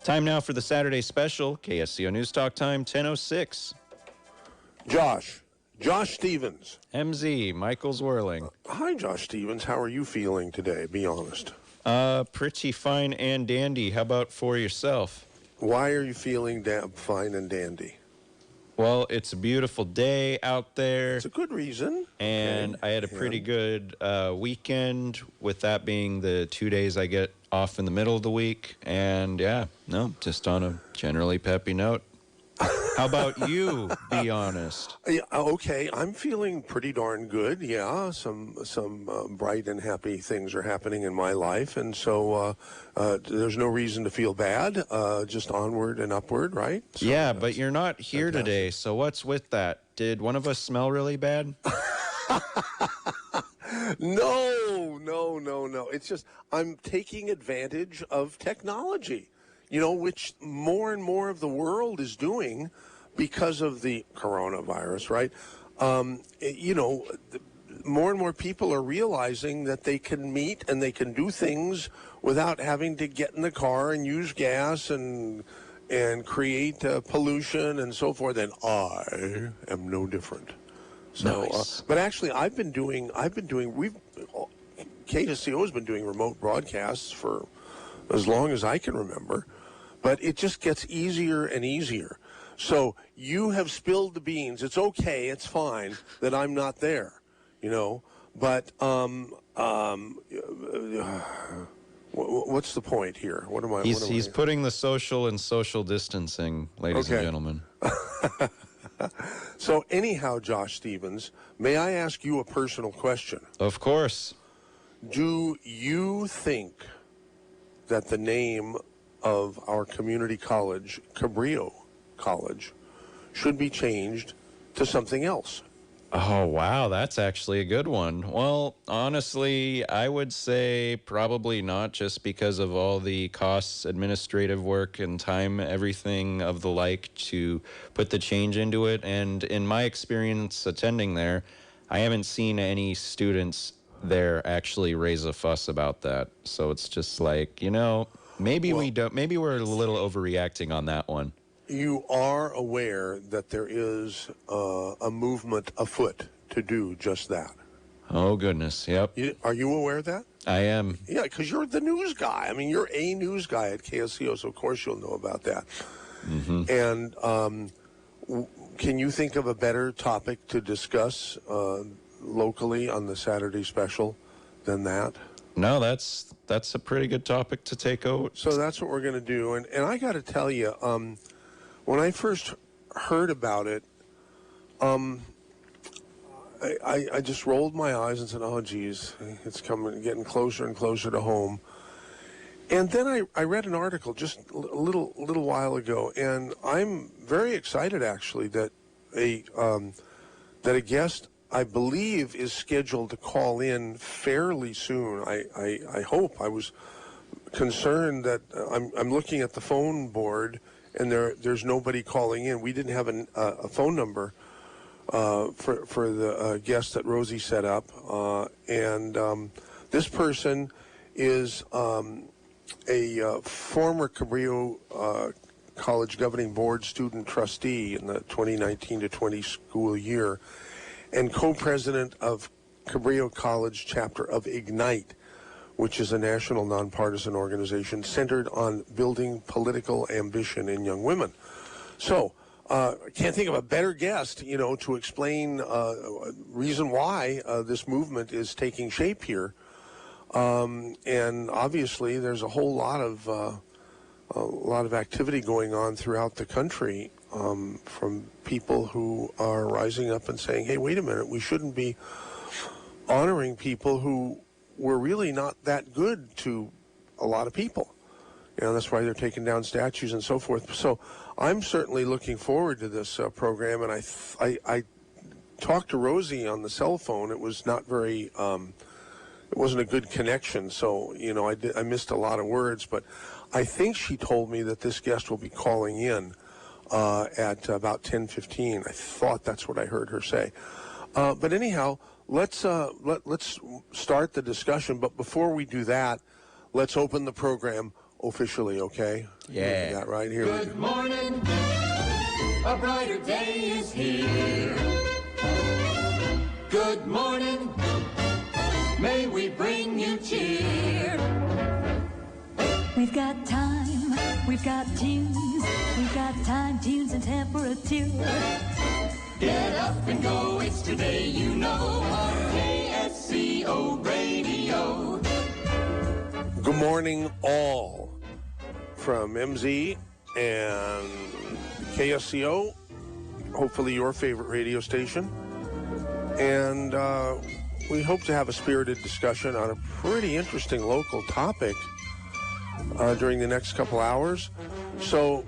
Time now for the Saturday special, KSCO News Talk Time, 10:06. Josh Stevens. MZ, Michael Zwerling. Hi, Josh Stevens. How are you feeling today? Be honest. Pretty fine and dandy. How about for yourself? Why are you feeling fine and dandy? Well, it's a beautiful day out there. It's a good reason. And I had a pretty good weekend, with that being the 2 days I get off in the middle of the week. And just on a generally peppy note. How about you? Be honest. Yeah, okay, I'm feeling pretty darn good. Yeah, some bright and happy things are happening in my life, and so there's no reason to feel bad. Just onward and upward, right? So yeah, but you're not here fantastic today, so what's with that? Did one of us smell really bad? No. It's just I'm taking advantage of technology, which more and more of the world is doing because of the coronavirus, right? More and more people are realizing that they can meet and they can do things without having to get in the car and use gas and create pollution and so forth. And I am no different. So, nice. But actually, KSCO has been doing remote broadcasts for as long as I can remember, but it just gets easier and easier. So you have spilled the beans. It's okay. It's fine that I'm not there, but what's the point here? He's putting the social and social distancing, ladies and gentlemen. So anyhow, Josh Stevens, may I ask you a personal question? Of course. Do you think that the name of our community college, Cabrillo College, should be changed to something else? Oh, wow, that's actually a good one. Well, honestly, I would say probably not, just because of all the costs, administrative work, and time, everything of the like to put the change into it. And in my experience attending there, I haven't seen any students there actually raise a fuss about that. So it's just like, maybe maybe we're a little overreacting on that one. You are aware that there is a movement afoot to do just that. Oh, goodness. Yep. Are you aware of that? I am. Yeah, because you're the news guy. I mean, you're a news guy at KSCO, so of course you'll know about that. Mm-hmm. And can you think of a better topic to discuss locally on the Saturday special than that? No, that's a pretty good topic to take out. So that's what we're going to do. And I got to tell you, when I first heard about it, I just rolled my eyes and said, oh, geez, it's getting closer and closer to home. And then I read an article just a little while ago, and I'm very excited, actually, that a guest, I believe, is scheduled to call in fairly soon. I hope. I was concerned that I'm looking at the phone board, and there's nobody calling in. We didn't have a phone number for the guest that Rosie set up, and this person is a former Cabrillo College Governing Board student trustee in the 2019 to 20 school year, and co-president of Cabrillo College chapter of Ignite, which is a national nonpartisan organization centered on building political ambition in young women. So I can't think of a better guest, to explain reason why this movement is taking shape here. And obviously there's a whole lot of activity going on throughout the country from people who are rising up and saying, hey, wait a minute, we shouldn't be honoring people who were really not that good to a lot of people. That's why they're taking down statues and so forth. So I'm certainly looking forward to this program, and I talked to Rosie on the cell phone. It was not very, it wasn't a good connection, so, I missed a lot of words, but I think she told me that this guest will be calling in at about 10:15. I thought that's what I heard her say. But anyhow, let's start the discussion. But before we do that, let's open the program officially, okay? Yeah. You got that right here. Good morning, a brighter day is here. Good morning, may we bring you cheer. We've got time, we've got tunes, we've got time, tunes, and temperature. Get up and go, it's today, you know, on KSCO Radio. Good morning, all, from MZ and KSCO, hopefully your favorite radio station. And we hope to have a spirited discussion on a pretty interesting local topic during the next couple hours. So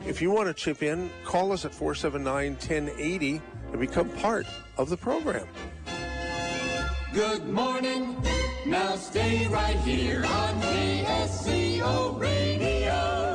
if you want to chip in, call us at 479-1080 and become part of the program. Good morning, now stay right here on KSCO Radio.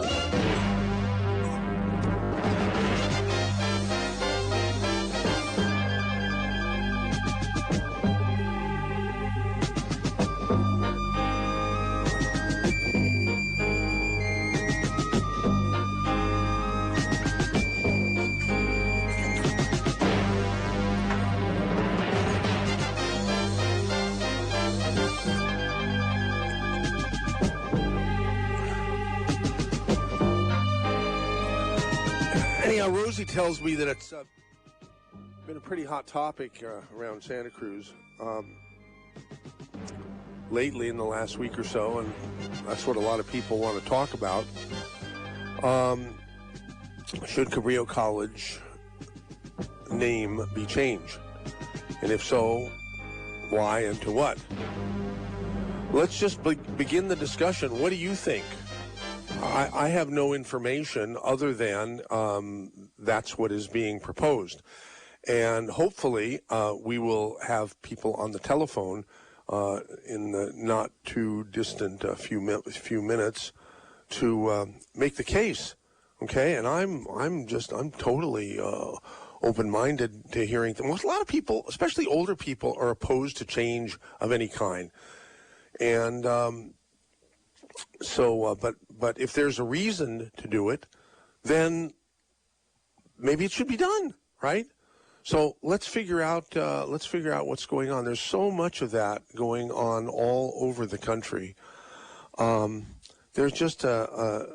Anyhow, Rosie tells me that it's been a pretty hot topic around Santa Cruz lately in the last week or so, and that's what a lot of people want to talk about. Should Cabrillo College name be changed? And if so, why and to what? Let's just begin the discussion. What do you think? I have no information other than that's what is being proposed. And hopefully we will have people on the telephone in the not too distant few minutes to make the case. Okay, and I'm totally open-minded to hearing things. A lot of people, especially older people, are opposed to change of any kind. And but if there's a reason to do it, then maybe it should be done, right? So let's figure out what's going on. There's so much of that going on all over the country. There's just a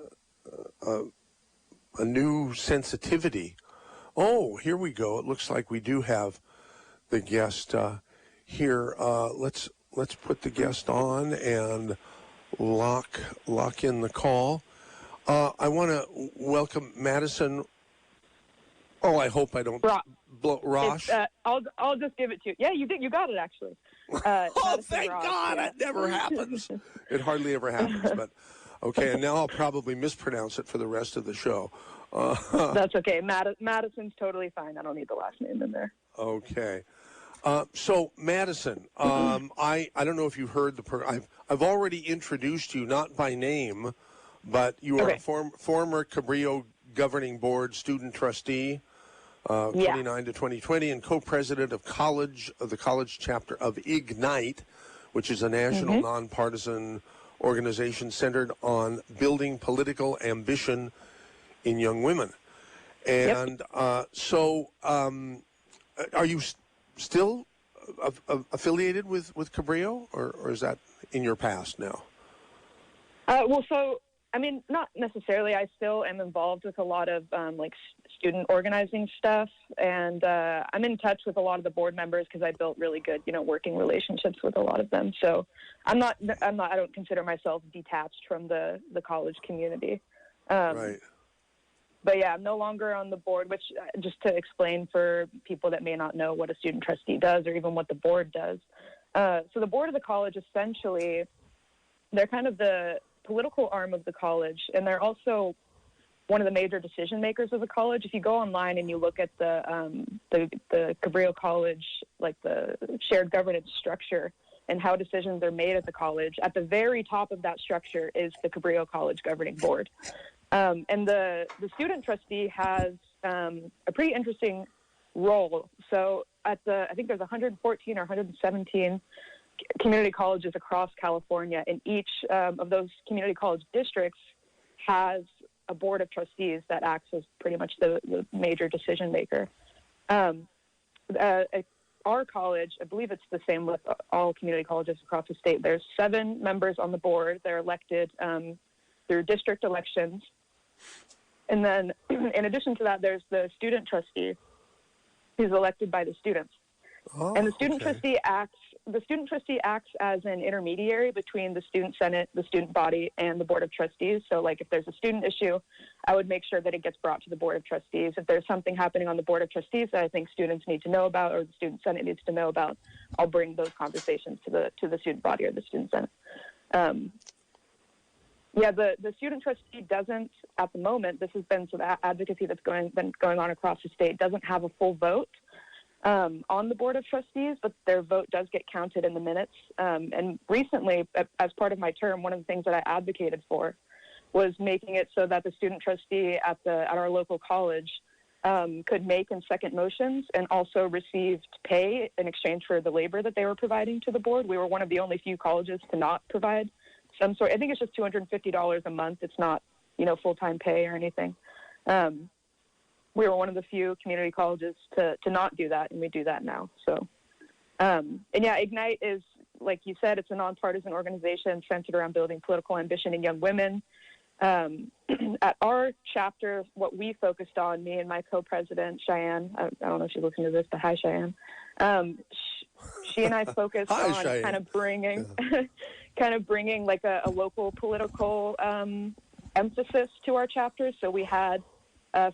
new sensitivity. Oh, here we go. It looks like we do have the guest here. Let's put the guest on and lock in the call. I want to welcome Madison. Oh, I hope I don't Raash. I'll just give it to you. Yeah, you did. You got it actually. Oh, Madison thank Raash, God! yeah. It never happens. It hardly ever happens. But okay, and now I'll probably mispronounce it for the rest of the show. That's okay. Madison's totally fine. I don't need the last name in there. Okay. So Madison, I don't know if you heard I've already introduced you, not by name, but you are Okay. a former Cabrillo Governing Board student trustee, 29 to 2020, and co-president of the college chapter of Ignite, which is a national nonpartisan organization centered on building political ambition in young women. And so are you still affiliated with Cabrillo, or is that in your past now? Well, so, I mean, not necessarily. I still am involved with a lot of, student organizing stuff, and I'm in touch with a lot of the board members because I built really good, working relationships with a lot of them. So I don't consider myself detached from the college community. Right. But yeah, I'm no longer on the board, which just to explain for people that may not know what a student trustee does or even what the board does. So the board of the college, essentially, they're kind of the political arm of the college, and they're also one of the major decision makers of the college. If you go online and you look at the Cabrillo College, like the shared governance structure and how decisions are made at the college, at the very top of that structure is the Cabrillo College Governing Board. And the student trustee has a pretty interesting role. So I think there's 114 or 117 community colleges across California, and each of those community college districts has a board of trustees that acts as pretty much the major decision maker. Our college, I believe it's the same with all community colleges across the state. There's 7 members on the board. They're elected through district elections. And then in addition to that, there's the student trustee who's elected by the students. Oh, And the student okay. trustee acts as an intermediary between the student senate, the student body, and the board of trustees. So like if there's a student issue, I would make sure that it gets brought to the board of trustees. If there's something happening on the board of trustees that I think students need to know about, or the student senate needs to know about, I'll bring those conversations to the student body or the student senate. The student trustee doesn't, at the moment, this has been some advocacy that's been going on across the state, doesn't have a full vote on the board of trustees, but their vote does get counted in the minutes. And recently, as part of my term, one of the things that I advocated for was making it so that the student trustee at our local college could make and second motions and also received pay in exchange for the labor that they were providing to the board. We were one of the only few colleges to not provide some sort. I think it's just $250 a month. It's not, full-time pay or anything. We were one of the few community colleges to not do that, and we do that now. So, Ignite is, like you said, it's a nonpartisan organization centered around building political ambition in young women. At our chapter, what we focused on, me and my co-president, Cheyenne, I don't know if she's listening to this, but hi, Cheyenne. She and I focused on Cheyenne. kind of bringing like a local political emphasis to our chapter. So we had,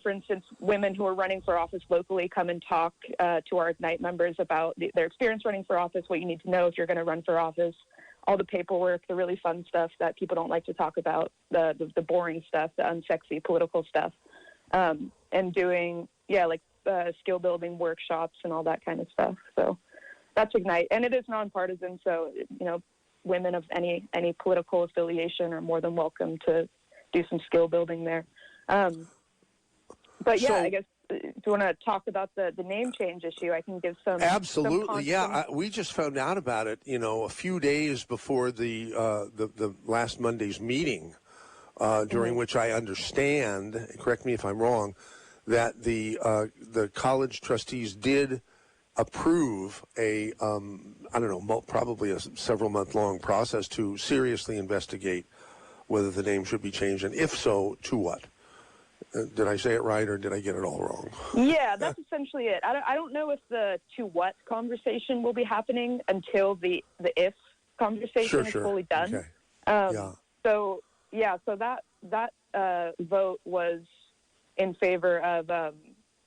for instance, women who are running for office locally come and talk to our Ignite members about their experience running for office, what you need to know if you're going to run for office, all the paperwork, the really fun stuff that people don't like to talk about, the boring stuff, the unsexy political stuff, and doing, skill building workshops and all that kind of stuff. So that's Ignite. And it is nonpartisan, so, women of any political affiliation are more than welcome to do some skill building there. But yeah, I guess if you want to talk about the name change issue, I can give some. Absolutely, we just found out about it, a few days before the last Monday's meeting, during which I understand, correct me if I'm wrong, that the college trustees did approve a probably a several-month-long process to seriously investigate whether the name should be changed, and if so, to what? Did I say it right, or did I get it all wrong? Yeah, that's essentially it. I don't know if the to what conversation will be happening until the if conversation is fully done. Okay. So that vote was in favor of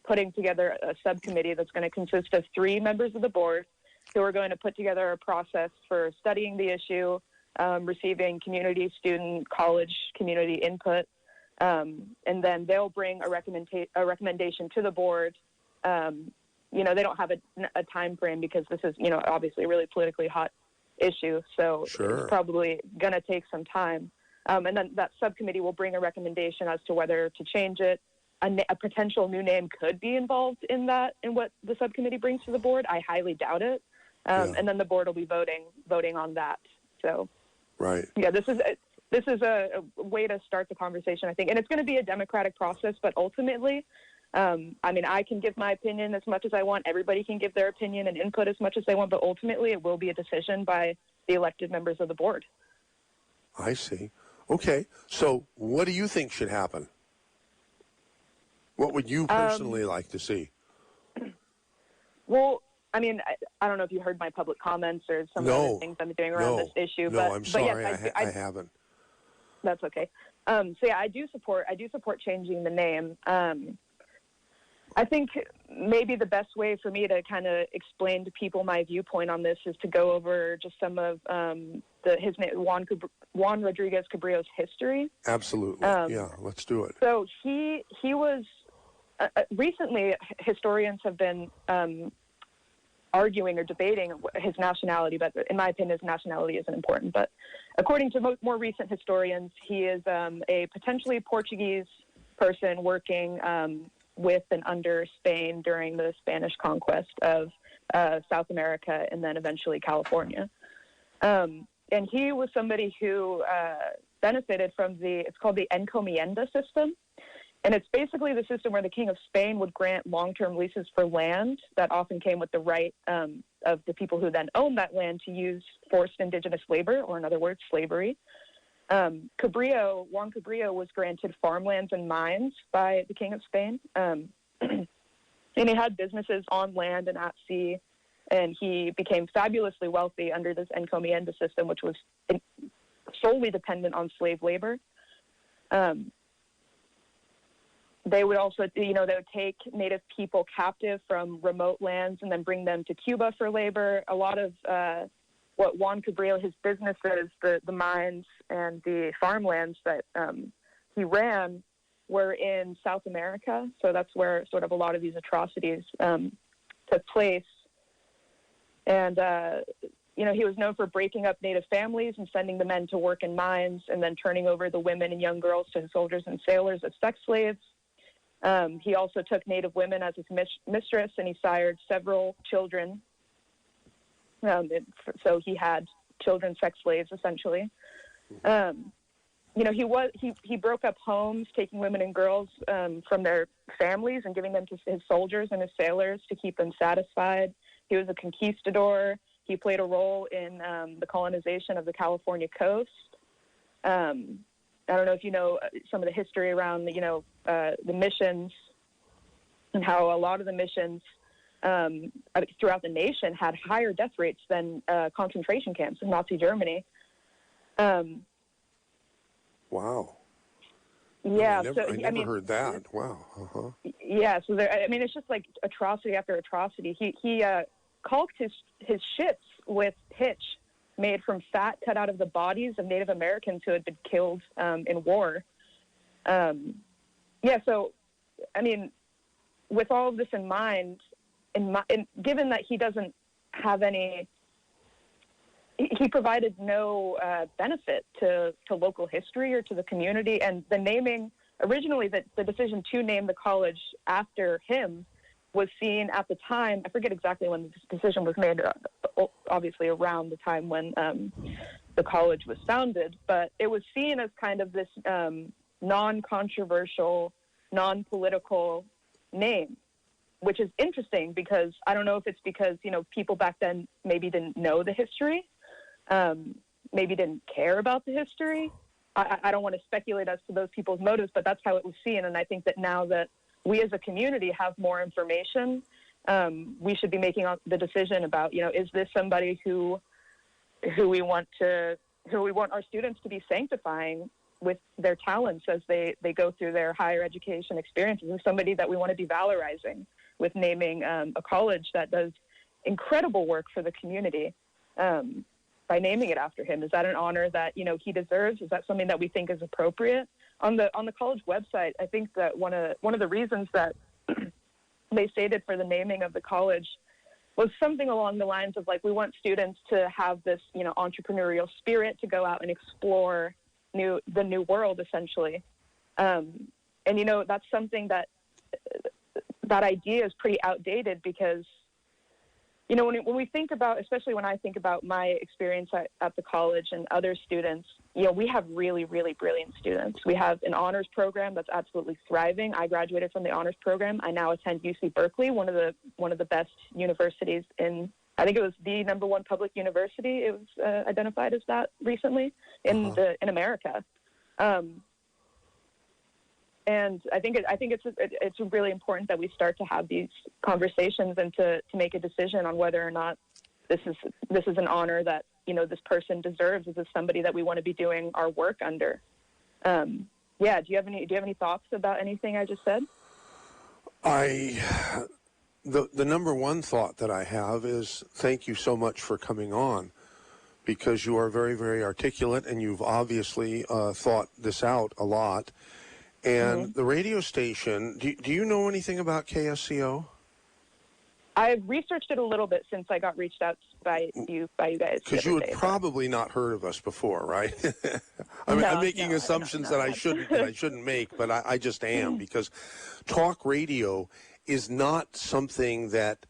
putting together a subcommittee that's going to consist of 3 members of the board who are going to put together a process for studying the issue, receiving community, student, college community input. And then they'll bring a recommendation to the board. They don't have a time frame because this is, obviously a really politically hot issue. So It's probably going to take some time. And then that subcommittee will bring a recommendation as to whether to change it. A potential new name could be involved in what the subcommittee brings to the board. I highly doubt it. And then the board will be voting on that. So, right. Yeah, this is a way to start the conversation, I think. And it's going to be a democratic process, but ultimately, I can give my opinion as much as I want. Everybody can give their opinion and input as much as they want, but ultimately it will be a decision by the elected members of the board. I see. Okay. So what do you think should happen? What would you personally like to see? Well, I don't know if you heard my public comments or some of the other things I'm doing around this issue. I'm sorry, yes, I haven't. That's okay. I do support changing the name. I think maybe the best way for me to kind of explain to people my viewpoint on this is to go over just some of his name, Juan Rodriguez Cabrillo's history. Absolutely. Let's do it. So he was recently, historians have been arguing or debating his nationality, but in my opinion, his nationality isn't important. But according to more recent historians, he is a potentially Portuguese person working with and under Spain during the Spanish conquest of South America and then eventually California. And he was somebody who benefited from it's called the encomienda system. And it's basically the system where the King of Spain would grant long-term leases for land that often came with the right of the people who then owned that land to use forced indigenous labor, or in other words, slavery. Juan Cabrillo was granted farmlands and mines by the King of Spain. And he had businesses on land and at sea. And he became fabulously wealthy under this encomienda system, which was solely dependent on slave labor. They would also, they would take native people captive from remote lands and then bring them to Cuba for labor. A lot of what Juan Cabrillo, his businesses, the mines and the farmlands that he ran were in South America. So that's where sort of a lot of these atrocities took place. And, he was known for breaking up native families and sending the men to work in mines and then turning over the women and young girls to soldiers and sailors as sex slaves. He also took native women as his mistress, and he sired several children. So he had children sex slaves, essentially. He broke up homes, taking women and girls from their families and giving them to his soldiers and his sailors to keep them satisfied. He was a conquistador. He played a role in the colonization of the California coast. I don't know if you know some of the history around the missions and how a lot of the missions throughout the nation had higher death rates than concentration camps in Nazi Germany. Wow. Yeah, I never heard that. Wow. Uh-huh. Yeah, so it's just like atrocity after atrocity. He caulked his ships with pitch made from fat cut out of the bodies of Native Americans who had been killed in war. With all of this in mind, given that he doesn't have he provided no benefit to local history or to the community, and the naming, originally the decision to name the college after him was seen at the time, I forget exactly when the decision was made, obviously around the time when the college was founded, but it was seen as kind of this non-controversial, non-political name, which is interesting because I don't know if it's because, people back then maybe didn't know the history, maybe didn't care about the history. I don't want to speculate as to those people's motives, but that's how it was seen. And I think that now that we as a community have more information, we should be making the decision about, is this somebody who we want our students to be sanctifying with their talents as they go through their higher education experiences? Is somebody that we want to be valorizing with naming a college that does incredible work for the community by naming it after him? Is that an honor that he deserves? Is that something that we think is appropriate? On the college website, I think that one of the reasons that they stated for the naming of the college was something along the lines of we want students to have this entrepreneurial spirit to go out and explore the new world, essentially. And that's something that idea is pretty outdated because when we think about, especially when I think about my experience at the college and other students, we have really, really brilliant students. We have an honors program that's absolutely thriving. I graduated from the honors program. I now attend UC Berkeley, one of the best universities I think it was the #1 public university. It was identified as that recently in America. And I think it's really important that we start to have these conversations and to make a decision on whether or not this is an honor that this person deserves. Is this somebody that we want to be doing our work under? Do you have any thoughts about anything I just said? The number one thought that I have is thank you so much for coming on, because you are very, very articulate and you've obviously thought this out a lot. And the radio station, do you know anything about KSCO? I've researched it a little bit since I got reached out by you guys. Because you had probably not heard of us before, right? I'm making assumptions that I shouldn't make, but I just am, because talk radio is not something that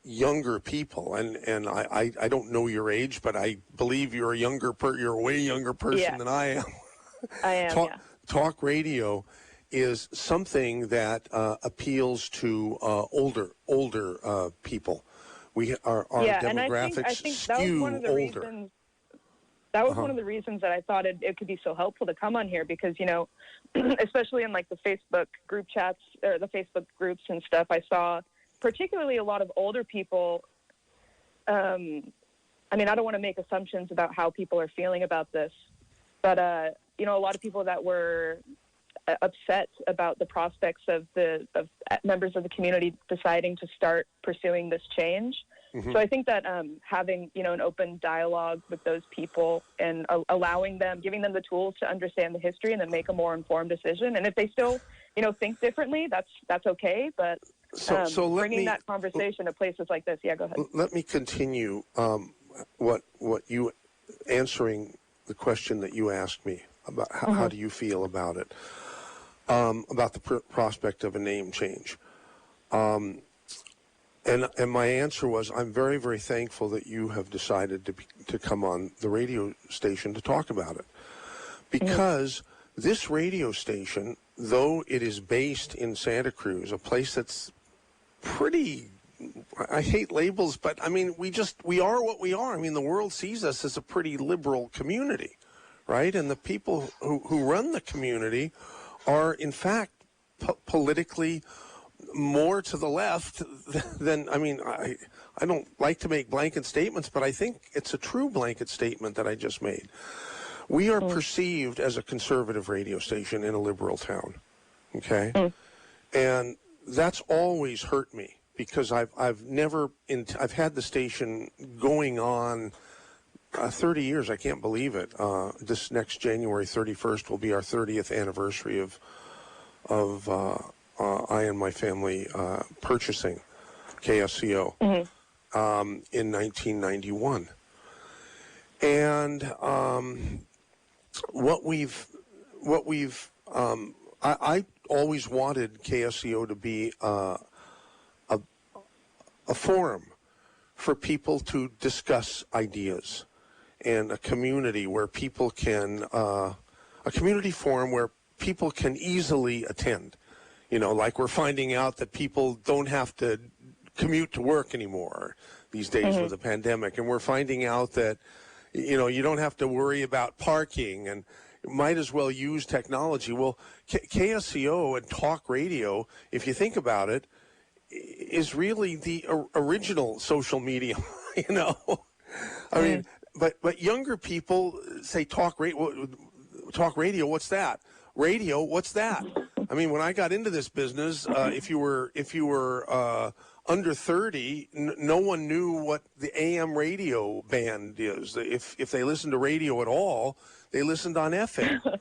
younger people, and I don't know your age, but I believe you're you're a way younger person than I am. I am. Talk radio is something that appeals to older people. Our demographics I think skew that was one of the older. reasons. That was one of the reasons that I thought it could be so helpful to come on here, because, you know, especially in like the Facebook group chats or the Facebook groups and stuff, I saw particularly a lot of older people. I mean, I don't want to make assumptions about how people are feeling about this, but, you know, a lot of people that were upset about the prospects of members of the community deciding to start pursuing this change. Mm-hmm. So I think that having, you know, an open dialogue with those people and allowing them, giving them the tools to understand the history and then make a more informed decision. And if they still, you know, think differently, that's okay. But so bringing that conversation to places like this. Yeah, go ahead. Let me continue what you answering the question that you asked me about how do you feel about it, about the prospect of a name change. And my answer was, I'm very, very thankful that you have decided to come on the radio station to talk about it. Because this radio station, though it is based in Santa Cruz, a place that's pretty, I hate labels, but I mean, we are what we are. I mean, the world sees us as a pretty liberal community, right? And the people who run the community are, in fact, politically more to the left than, I mean, I don't like to make blanket statements, but I think it's a true blanket statement that I just made. We are perceived as a conservative radio station in a liberal town, okay? And that's always hurt me, because I've had the station going on 30 years. I can't believe it. This next January 31st will be our 30th anniversary of I and my family purchasing KSCO in 1991. And I always wanted KSCO to be a forum for people to discuss ideas, and a community where people can, a community forum where people can easily attend. You know, like we're finding out that people don't have to commute to work anymore these days with the pandemic. And we're finding out that, you know, you don't have to worry about parking and might as well use technology. Well, KSCO and talk radio, if you think about it, is really the original social media, you know. I mean, but younger people say talk radio, what's that? Radio, what's that? I mean, when I got into this business, if you were under 30, no one knew what the AM radio band is. If they listened to radio at all, they listened on FM,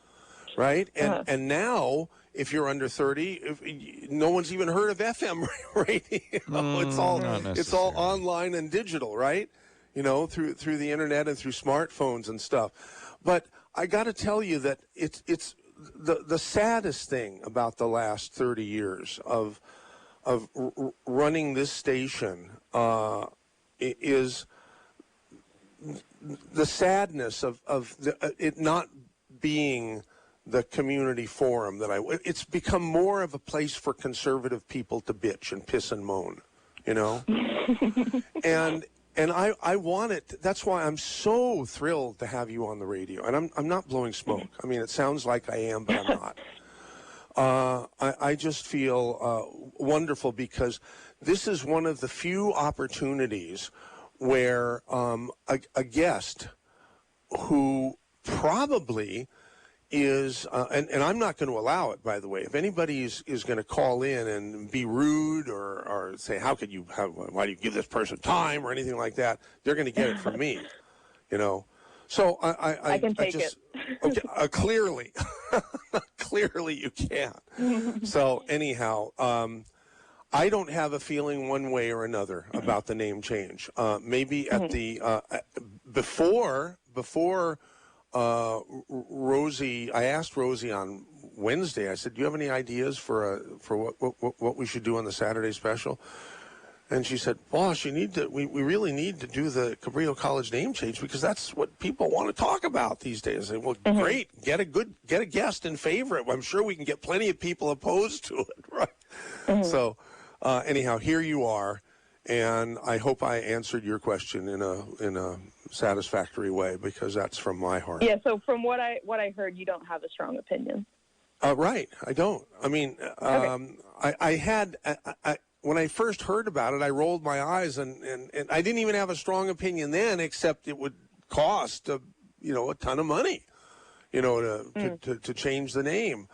right? And now, if you're under 30, no one's even heard of FM radio. It's all online and digital, right? You know, through the internet and through smartphones and stuff. But I got to tell you that it's the saddest thing about the last 30 years of running this station is the sadness of it not being the community forum that it's become more of a place for conservative people to bitch and piss and moan, you know? And I want it. That's why I'm so thrilled to have you on the radio. And I'm not blowing smoke. I mean, it sounds like I am, but I'm not. I just feel wonderful, because this is one of the few opportunities where a guest who probably is, and I'm not going to allow it, by the way. If anybody is going to call in and be rude or say, why do you give this person time or anything like that, they're going to get it from me, you know. So I can take it. Okay, clearly, clearly you can't. So anyhow, I don't have a feeling one way or another about the name change. Maybe at the before Rosie, I asked Rosie on Wednesday. I said, "Do you have any ideas for what we should do on the Saturday special?" And she said, boss, we really need to do the Cabrillo College name change because that's what people want to talk about these days. I said, well, great. Get a guest in favor. I'm sure we can get plenty of people opposed to it, right? So anyhow, here you are. And I hope I answered your question in a satisfactory way because that's from my heart. Yeah. So from what I heard, you don't have a strong opinion. Right. I don't. I mean, I when I first heard about it, I rolled my eyes and I didn't even have a strong opinion then, except it would cost a ton of money, to change the name.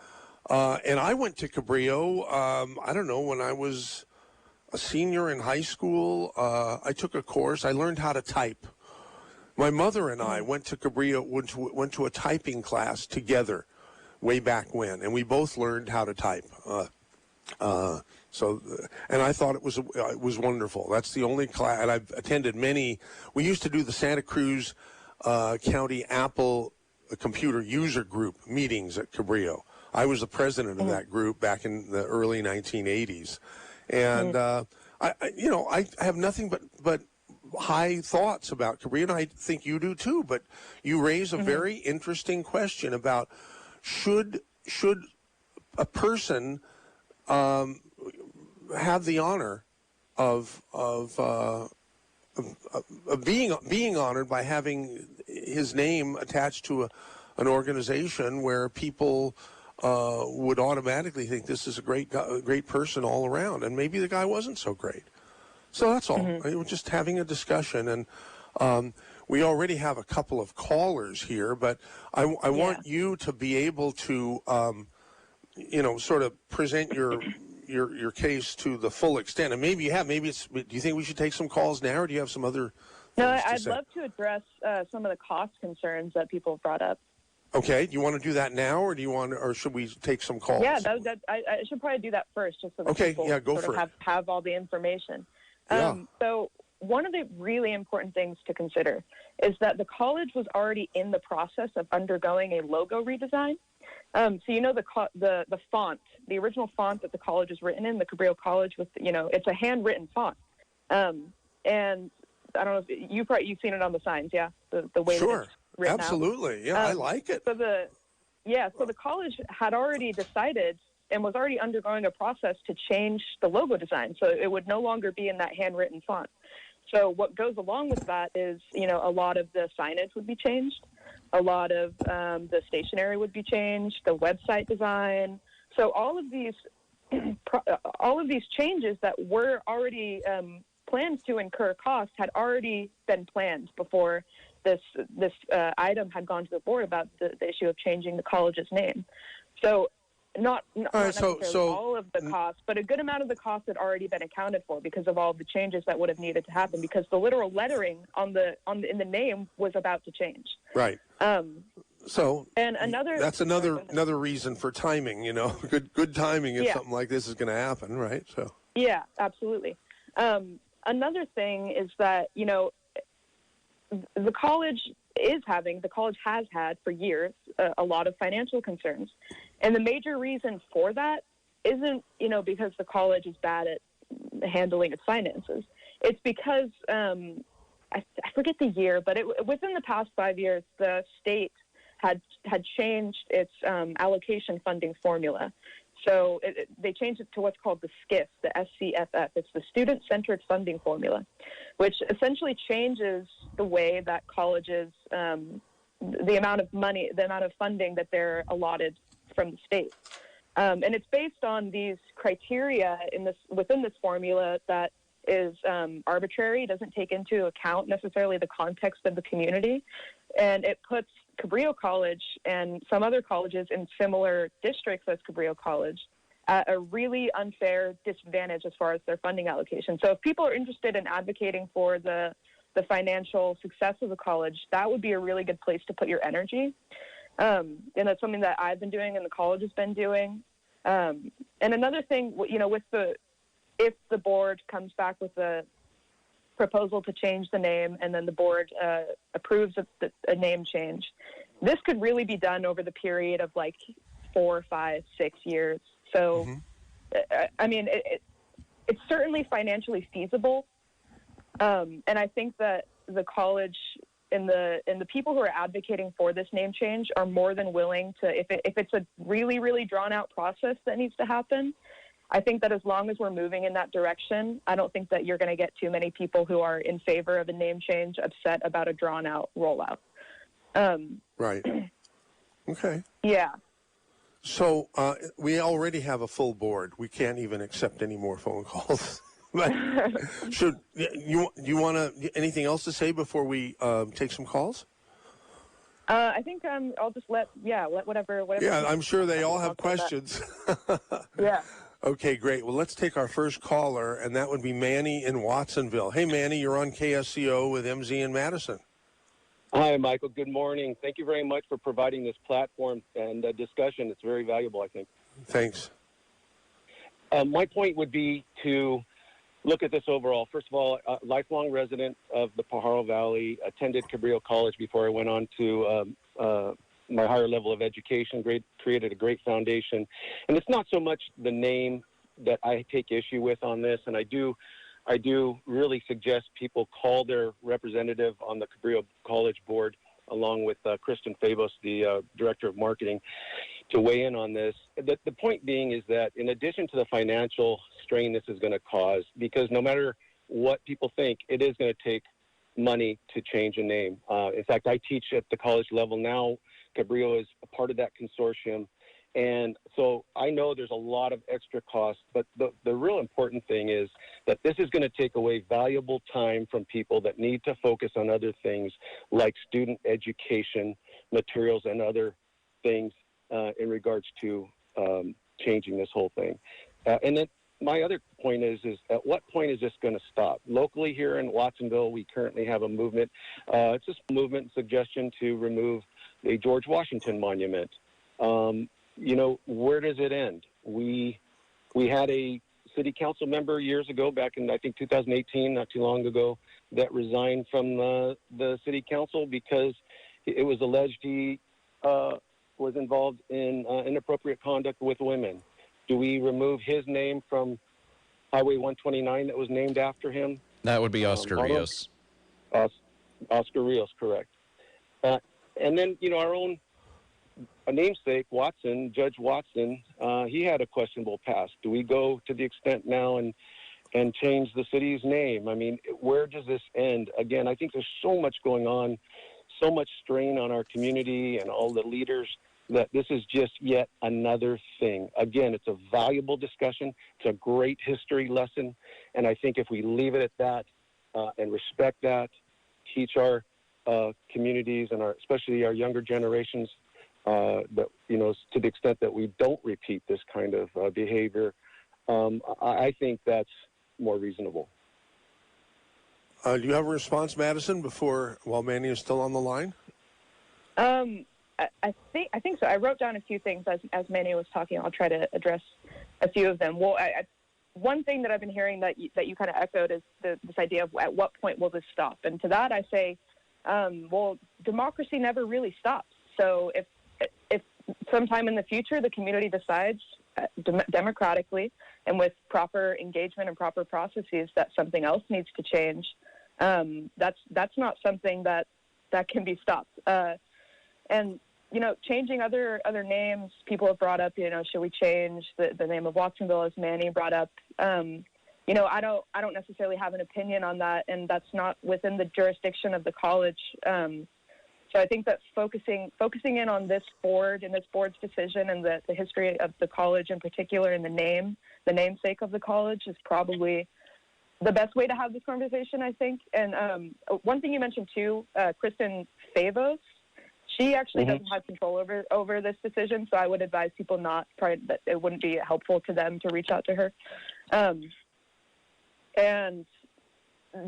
And I went to Cabrillo. I don't know, when I was a senior in high school. I took a course. I learned how to type. My mother and I went to Cabrillo, went to a typing class together way back when, and we both learned how to type. And I thought it was wonderful. That's the only class, and I've attended many. We used to do the Santa Cruz County Apple Computer User Group meetings at Cabrillo. I was the president of that group back in the early 1980s, and I have nothing but high thoughts about Cabrillo, and I think you do too. But you raise a very interesting question about should a person have the honor of being honored by having his name attached to an organization where people would automatically think this is a great person all around, and maybe the guy wasn't so great. So that's all. We're just having a discussion, and we already have a couple of callers here, but I want you to be able to sort of present your case to the full extent. And maybe you have. Do you think we should take some calls now, or do you have some other No, I'd love to address some of the cost concerns that people have brought up. Okay, do you want to do that now, or should we take some calls? Yeah, I should probably do that first, just so that people go for it. Have all the information. Yeah. So one of the really important things to consider is that the college was already in the process of undergoing a logo redesign. So the font, the original font that the college is written in, the Cabrillo College, it's a handwritten font. And I don't know if you've seen it on the signs, yeah, the way that it's written absolutely, out. Yeah, I like it. So the college had already decided and was already undergoing a process to change the logo design, so it would no longer be in that handwritten font. So what goes along with that is, a lot of the signage would be changed, a lot of the stationery would be changed, the website design. So all of these changes that were already planned to incur costs had already been planned before this item had gone to the board about the issue of changing the college's name. So not necessarily all of the costs, but a good amount of the costs had already been accounted for because of all of the changes that would have needed to happen, because the literal lettering in the name was about to change. Right. So and that's another reason for timing. Good timing if something like this is going to happen, right? So yeah, absolutely. Another thing is that the college has had for years a lot of financial concerns. And the major reason for that isn't, because the college is bad at handling its finances. It's because, I forget the year, but within the past 5 years, the state had changed its allocation funding formula. So they changed it to what's called the SCIF, the SCFF. It's the Student-Centered Funding Formula, which essentially changes the way that colleges, the amount of money, the amount of funding that they're allotted from the state. And it's based on these criteria within this formula that is arbitrary, doesn't take into account necessarily the context of the community, and it puts Cabrillo College and some other colleges in similar districts as Cabrillo College at a really unfair disadvantage as far as their funding allocation. So if people are interested in advocating for the financial success of the college, that would be a really good place to put your energy. And that's something that I've been doing and the college has been doing. And another thing, if the board comes back with a proposal to change the name and then the board approves of a name change, this could really be done over the period of like 4, 5, 6 years. So, I mean, it's certainly financially feasible. And I think that the college and the people who are advocating for this name change are more than willing to, if it's a really, really drawn out process that needs to happen, I think that as long as we're moving in that direction, I don't think that you're going to get too many people who are in favor of a name change upset about a drawn out rollout. Right. Okay. Yeah. So we already have a full board. We can't even accept any more phone calls. But should you want to anything else to say before we take some calls? I think I'll just let whatever. Yeah, I'm sure they all have questions. Yeah. Okay, great. Well, let's take our first caller, and that would be Manny in Watsonville. Hey, Manny, you're on KSCO with MZ in Madison. Hi, Michael. Good morning. Thank you very much for providing this platform and discussion. It's very valuable, I think. Thanks. My point would be to look at this overall. First of all, a lifelong resident of the Pajaro Valley, attended Cabrillo College before I went on to my higher level of education, created a great foundation. And it's not so much the name that I take issue with on this, and I do really suggest people call their representative on the Cabrillo College board, along with Kristen Favos, the director of marketing, to weigh in on this. The point being is that in addition to the financial strain this is going to cause, because no matter what people think, it is going to take money to change a name. In fact, I teach at the college level now. Cabrillo is a part of that consortium. And so I know there's a lot of extra costs, but the real important thing is that this is going to take away valuable time from people that need to focus on other things like student education, materials, and other things in regards to changing this whole thing. And then my other point is at what point is this going to stop? Locally here in Watsonville, we currently have a movement. It's just a movement suggestion to remove the George Washington Monument. You know, where does it end? We had a city council member years ago, back in I think 2018, not too long ago, that resigned from the city council because it was alleged he was involved in inappropriate conduct with women. Do we remove his name from Highway 129 that was named after him? That would be Oscar Rios. Oscar Rios, correct. And then, you know, our own namesake, Watson, Judge Watson, he had a questionable past. Do we go to the extent now and change the city's name? I mean, where does this end? Again, I think there's so much going on, so much strain on our community and all the leaders that this is just yet another thing. Again, it's a valuable discussion. It's a great history lesson. And I think if we leave it at that and respect that, teach our communities and especially our younger generations that, you know, to the extent that we don't repeat this kind of behavior, I think that's more reasonable. Do you have a response, Madison, while Manny is still on the line? I think so. I wrote down a few things as Manny was talking. I'll try to address a few of them. Well, one thing that I've been hearing that you kind of echoed is this idea of at what point will this stop? And to that I say, well, democracy never really stops. So if sometime in the future the community decides democratically and with proper engagement and proper processes that something else needs to change, that's not something that can be stopped. And you know, changing other names, people have brought up, you know, should we change the name of Watsonville, as Manny brought up? You know, I don't necessarily have an opinion on that, and that's not within the jurisdiction of the college. So I think that focusing in on this board and this board's decision and the history of the college in particular and the namesake of the college is probably the best way to have this conversation, I think. And one thing you mentioned too, Kristen Favos, she actually doesn't have control over this decision, so I would advise people that it wouldn't be helpful to them to reach out to her. And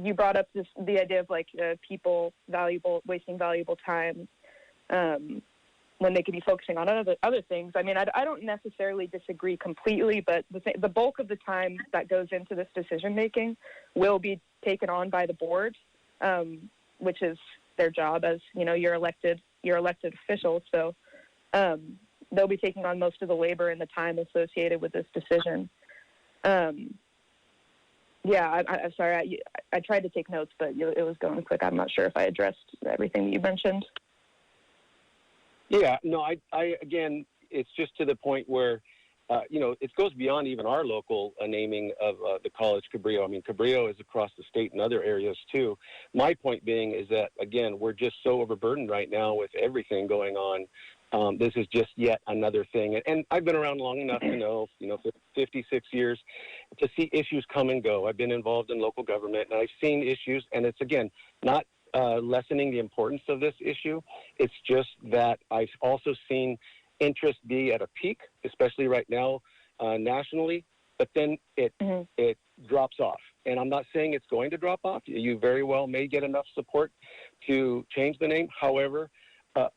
you brought up the idea of like people wasting valuable time when they could be focusing on other things. I mean, I don't necessarily disagree completely, but the bulk of the time that goes into this decision making will be taken on by the board, which is their job as, you know, you're elected officials. So they'll be taking on most of the labor and the time associated with this decision. Yeah, I'm sorry. I tried to take notes, but it was going quick. I'm not sure if I addressed everything that you mentioned. Yeah, no, I again, it's just to the point where, it goes beyond even our local naming of the college, Cabrillo. I mean, Cabrillo is across the state and other areas too. My point being is that, again, we're just so overburdened right now with everything going on. This is just yet another thing. And I've been around long enough to know, for 56 years, to see issues come and go. I've been involved in local government, and I've seen issues, and it's, again, not lessening the importance of this issue. It's just that I've also seen interest be at a peak, especially right now nationally, but then it drops off. And I'm not saying it's going to drop off. You very well may get enough support to change the name. However, a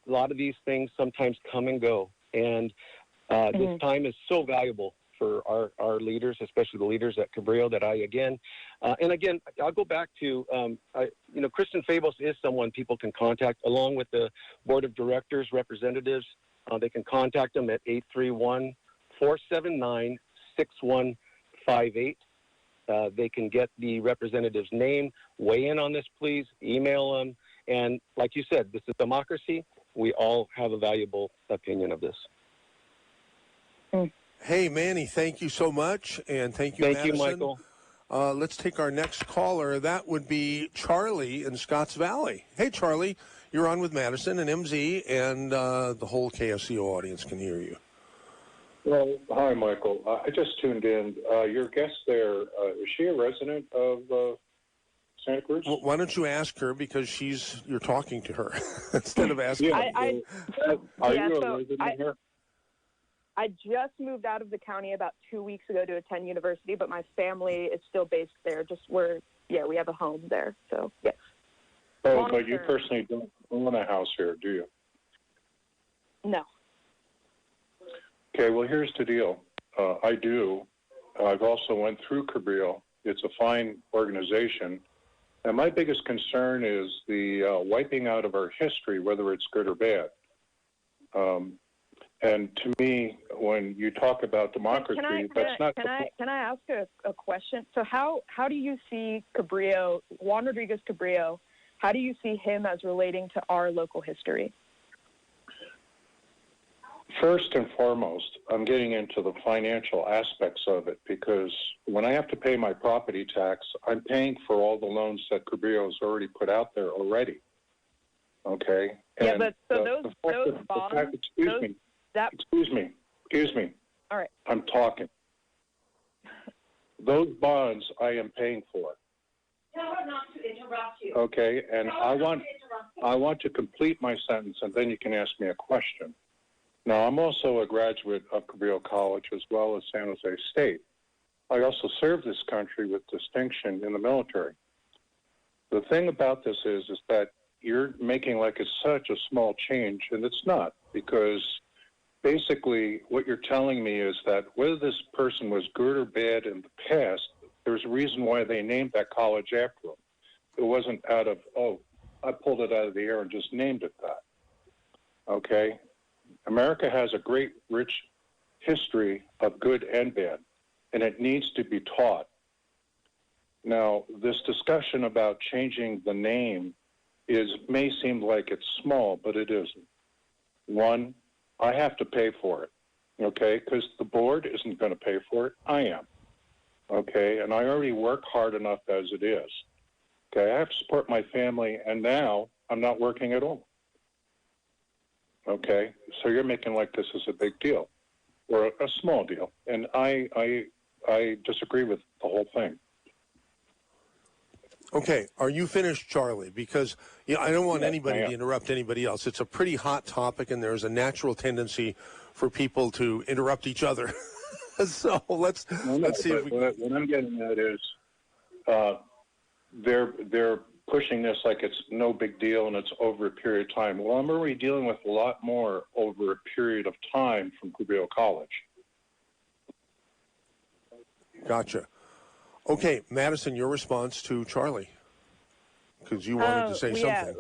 lot of these things sometimes come and go. And this time is so valuable for our leaders, especially the leaders at Cabrillo, that I'll go back to, Kristen Fabos is someone people can contact, along with the board of directors representatives. They can contact them at 831-479-6158. They can get the representative's name, weigh in on this, please, email them. And like you said, this is democracy. We all have a valuable opinion of this. Hey, Manny, thank you so much. And thank you, Madison. Thank you, Michael. Let's take our next caller. That would be Charlie in Scotts Valley. Hey, Charlie, you're on with Madison and MZ, and the whole KSCO audience can hear you. Well, hi, Michael. I just tuned in. Your guest there, is she a resident of Santa Cruz? Well, why don't you ask her, because you're talking to her instead of asking. Yeah. Are you a resident here? I just moved out of the county about 2 weeks ago to attend university, but my family is still based there. We have a home there. So, yes. Oh, but you personally don't own a house here, do you? No. Okay, well, here's the deal. I do. I've also went through Cabrillo. It's a fine organization. And my biggest concern is the wiping out of our history, whether it's good or bad. And to me, when you talk about democracy, that's not... Can I ask a question? So how do you see Cabrillo, Juan Rodriguez Cabrillo, how do you see him as relating to our local history? First and foremost, I'm getting into the financial aspects of it, because when I have to pay my property tax, I'm paying for all the loans that Cabrillo has already put out there already. Okay? Yeah, and but those bonds... Excuse me. All right. I'm talking. Those bonds I am paying for. Tell her not to interrupt you. Okay, and I want to complete my sentence, and then you can ask me a question. Now, I'm also a graduate of Cabrillo College as well as San Jose State. I also served this country with distinction in the military. The thing about this is that you're making like it's such a small change, and it's not, because basically what you're telling me is that whether this person was good or bad in the past, there's a reason why they named that college after him. It wasn't out of, I pulled it out of the air and just named it that. Okay? America has a great, rich history of good and bad, and it needs to be taught. Now, this discussion about changing the name may seem like it's small, but it isn't. One, I have to pay for it, okay, because the board isn't going to pay for it. I am, okay, and I already work hard enough as it is. Okay, I have to support my family, and now I'm not working at all. Okay, so you're making like this is a big deal or a small deal, and I disagree with the whole thing. Okay, are you finished, Charlie? Because I don't want anybody to interrupt anybody else. It's a pretty hot topic, and there's a natural tendency for people to interrupt each other. So let's see if we. What I'm getting at is, they're pushing this like it's no big deal and it's over a period of time. Well, I'm already dealing with a lot more over a period of time from Cabrillo College. Gotcha. Okay, Madison, your response to Charlie, because you wanted to say something.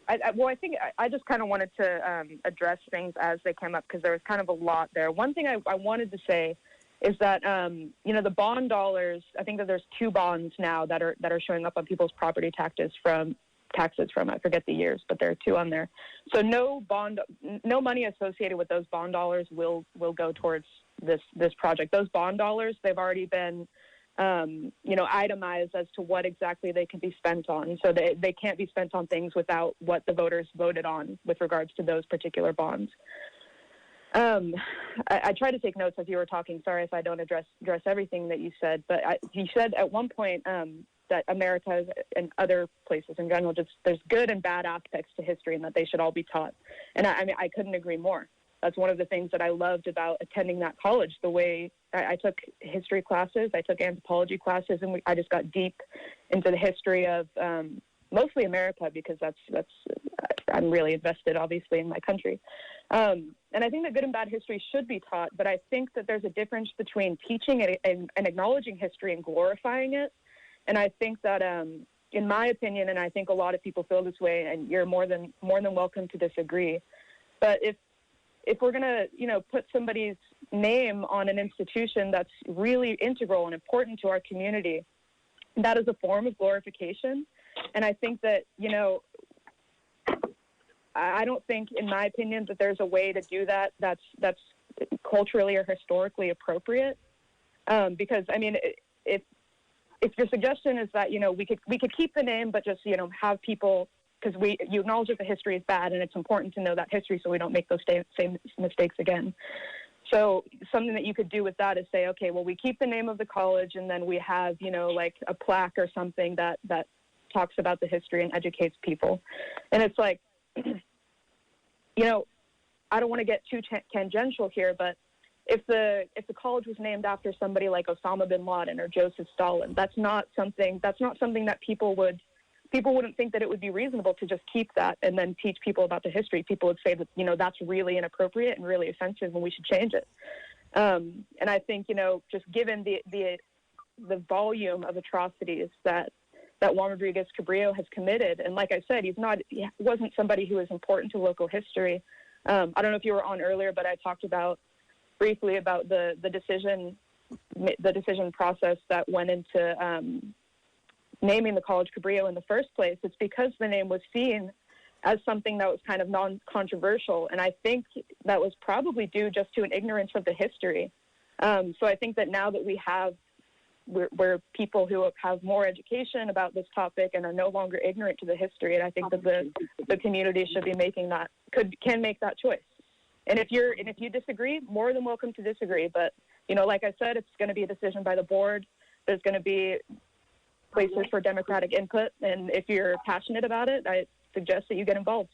I think I just kind of wanted to address things as they came up, because there was kind of a lot there. One thing I wanted to say is that the bond dollars. I think that there's 2 bonds now that are showing up on people's property taxes from I forget the years, but there are 2 on there. So no money associated with those bond dollars will go towards this project. Those bond dollars, they've already been itemized as to what exactly they can be spent on. So they can't be spent on things without what the voters voted on with regards to those particular bonds. I tried to take notes as you were talking. Sorry if I don't address everything that you said, but you said at one point that America and other places in general, just there's good and bad aspects to history and that they should all be taught. And I couldn't agree more. That's one of the things that I loved about attending that college. The way I took history classes, I took anthropology classes, and I just got deep into the history of mostly America, because I'm really invested, obviously, in my country. And I think that good and bad history should be taught, but I think that there's a difference between teaching and acknowledging history and glorifying it. And I think that, in my opinion, and I think a lot of people feel this way, and you're more than welcome to disagree, but if we're going to, put somebody's name on an institution that's really integral and important to our community, that is a form of glorification. And I think that, I don't think, in my opinion, that there's a way to do that that's culturally or historically appropriate. Because, I mean, if your suggestion is that, we could keep the name, but just, have people, because you acknowledge that the history is bad, and it's important to know that history so we don't make those same mistakes again. So something that you could do with that is say, okay, well, we keep the name of the college, and then we have, like a plaque or something that talks about the history and educates people. And it's like, I don't want to get too tangential here, but if the college was named after somebody like Osama bin Laden or Joseph Stalin, that's not something that people wouldn't think that it would be reasonable to just keep that and then teach people about the history. People would say that, that's really inappropriate and really offensive and we should change it. And I think, just given the volume of atrocities that Juan Rodriguez Cabrillo has committed, and like I said, he wasn't somebody who was important to local history. I don't know if you were on earlier, but I talked briefly about the decision process that went into naming the college Cabrillo in the first place. It's because the name was seen as something that was kind of non-controversial, and I think that was probably due just to an ignorance of the history. So I think that now that we're people who have more education about this topic and are no longer ignorant to the history, and I think that the community should be can make that choice. And if you disagree, more than welcome to disagree. But like I said, it's going to be a decision by the board. There's going to be places for democratic input, and if you're passionate about it, I suggest that you get involved.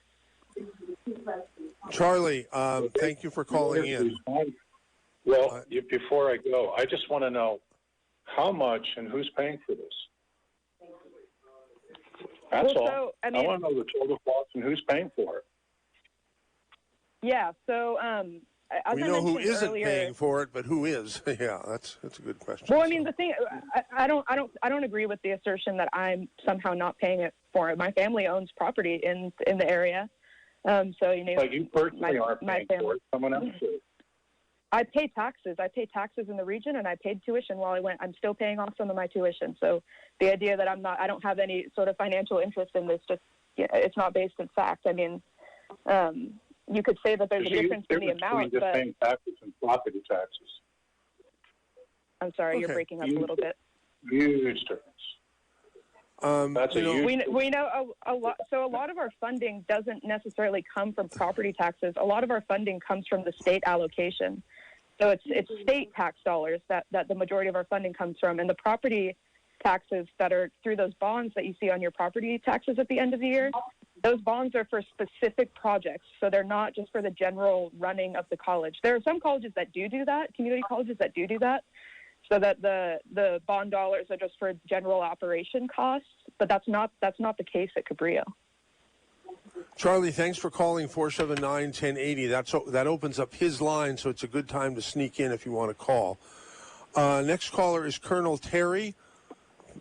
Charlie, thank you for calling in. Well, before I go, I just want to know how much and who's paying for this. That's all. So, I want to know the total cost and who's paying for it. Yeah. So, as we I know who mentioned isn't earlier, paying for it, but who is? Yeah, that's a good question. Well, I mean, the thing, I don't agree with the assertion that I'm somehow not paying it for it. My family owns property in the area, so Like you personally aren't paying for it, someone else is. I pay taxes. I pay taxes in the region, and I paid tuition while I went. I'm still paying off some of my tuition. So the idea that I don't have any sort of financial interest in this, it's not based in fact. I mean, you could say that there's a difference in the amount, just but paying taxes and property taxes. I'm sorry, you're breaking up a little bit. Huge difference. That's we know a lot. So a lot of our funding doesn't necessarily come from property taxes. A lot of our funding comes from the state allocation. So it's state tax dollars that the majority of our funding comes from, and the property taxes that are through those bonds that you see on your property taxes at the end of the year, those bonds are for specific projects. So they're not just for the general running of the college. There are some colleges that do that, community colleges that do that, so that the bond dollars are just for general operation costs, but that's not the case at Cabrillo. Charlie, thanks for calling 479-1080. That opens up his line, so it's a good time to sneak in if you want to call. Next caller is Colonel Terry.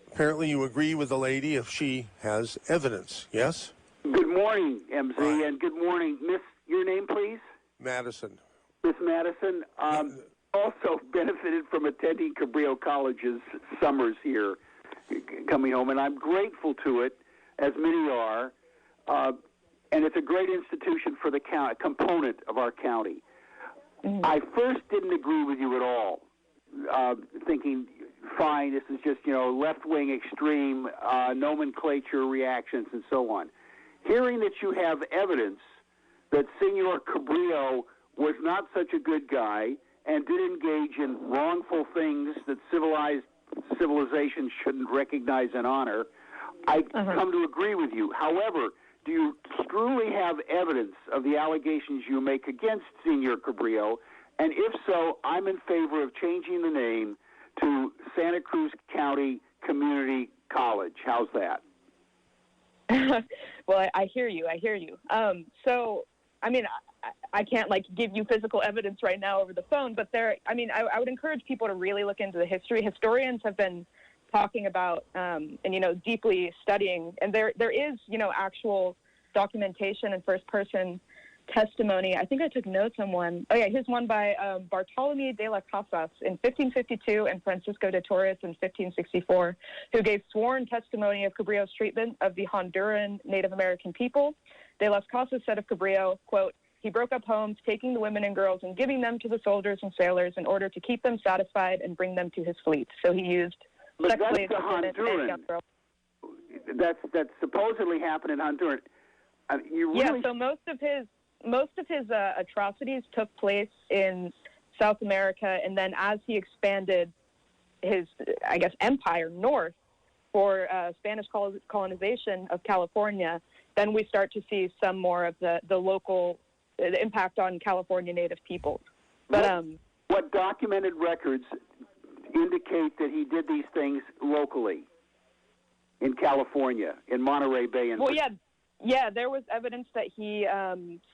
Apparently you agree with the lady if she has evidence, yes? Good morning, MZ, Hi. and good morning. Miss, your name, please? Madison. Miss Madison. also benefited from attending Cabrillo College's summers here, coming home, and I'm grateful to it, as many are. And it's a great institution for the county, component of our county. Mm-hmm. I first didn't agree with you at all, thinking, fine, this is just, left-wing extreme nomenclature reactions and so on. Hearing that you have evidence that Senor Cabrillo was not such a good guy and did engage in wrongful things that civilization shouldn't recognize and honor, I come to agree with you. However, do you truly have evidence of the allegations you make against Senor Cabrillo? And if so, I'm in favor of changing the name to Santa Cruz County Community College. How's that? Well, I hear you. So, I mean, I can't give you physical evidence right now over the phone, but I would encourage people to really look into the history. Historians have been talking about and deeply studying, and there is actual documentation and first person testimony. I think I took notes on one. Oh yeah, here's one by Bartolome de las Casas in 1552 and Francisco de Torres in 1564, who gave sworn testimony of Cabrillo's treatment of the Honduran Native American people. De las Casas said of Cabrillo, quote, "He broke up homes, taking the women and girls and giving them to the soldiers and sailors in order to keep them satisfied and bring them to his fleet." So he used sex slaves to Honduran. Young girls. That's supposedly happened in Honduran. So most of his atrocities took place in South America, and then as he expanded his, empire north for Spanish colonization of California, then we start to see some more of the local the impact on California Native people. But what documented records indicate that he did these things locally in California, in Monterey Bay? Yeah, there was evidence that he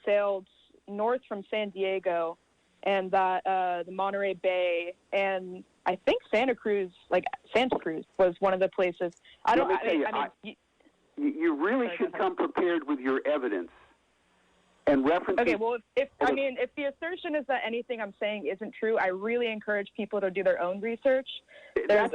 sailed north from San Diego, and that the Monterey Bay, and I think Santa Cruz was one of the places. You really should come prepared with your evidence and references. Okay, well, if the assertion is that anything I'm saying isn't true, I really encourage people to do their own research. There's,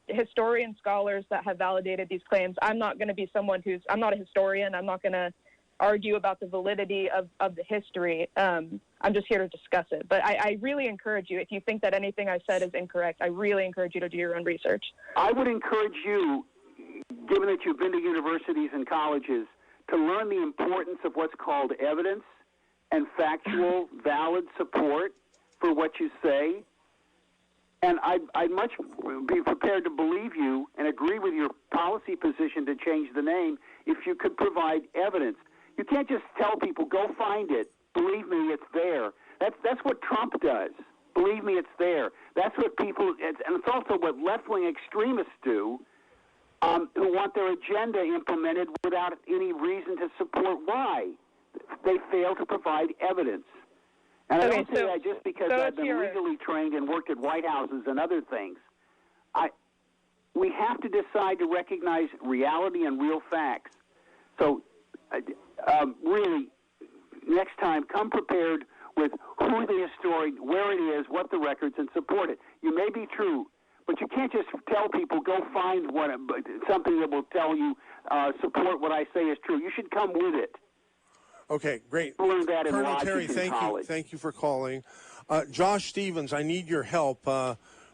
historian scholars that have validated these claims. I'm not going to be I'm not a historian. I'm not going to argue about the validity of the history. I'm just here to discuss it. But I really encourage you, if you think that anything I said is incorrect, I really encourage you to do your own research. I would encourage you, given that you've been to universities and colleges, to learn the importance of what's called evidence and factual, valid support for what you say. And I'd much be prepared to believe you and agree with your policy position to change the name if you could provide evidence. You can't just tell people, go find it. Believe me, it's there. That's what Trump does. Believe me, it's there. That's what people, and it's also what left-wing extremists do, who want their agenda implemented without any reason to support why. They fail to provide evidence. And I don't say that just because I've been legally trained and worked at White Houses and other things. We have to decide to recognize reality and real facts. So, really, next time, come prepared with who the historian, where it is, what the records, and support it. You may be true, but you can't just tell people, go find something that will tell you, support what I say is true. You should come with it. Okay, great. Learn that Colonel Terry, thank you for calling. Josh Stevens, I need your help.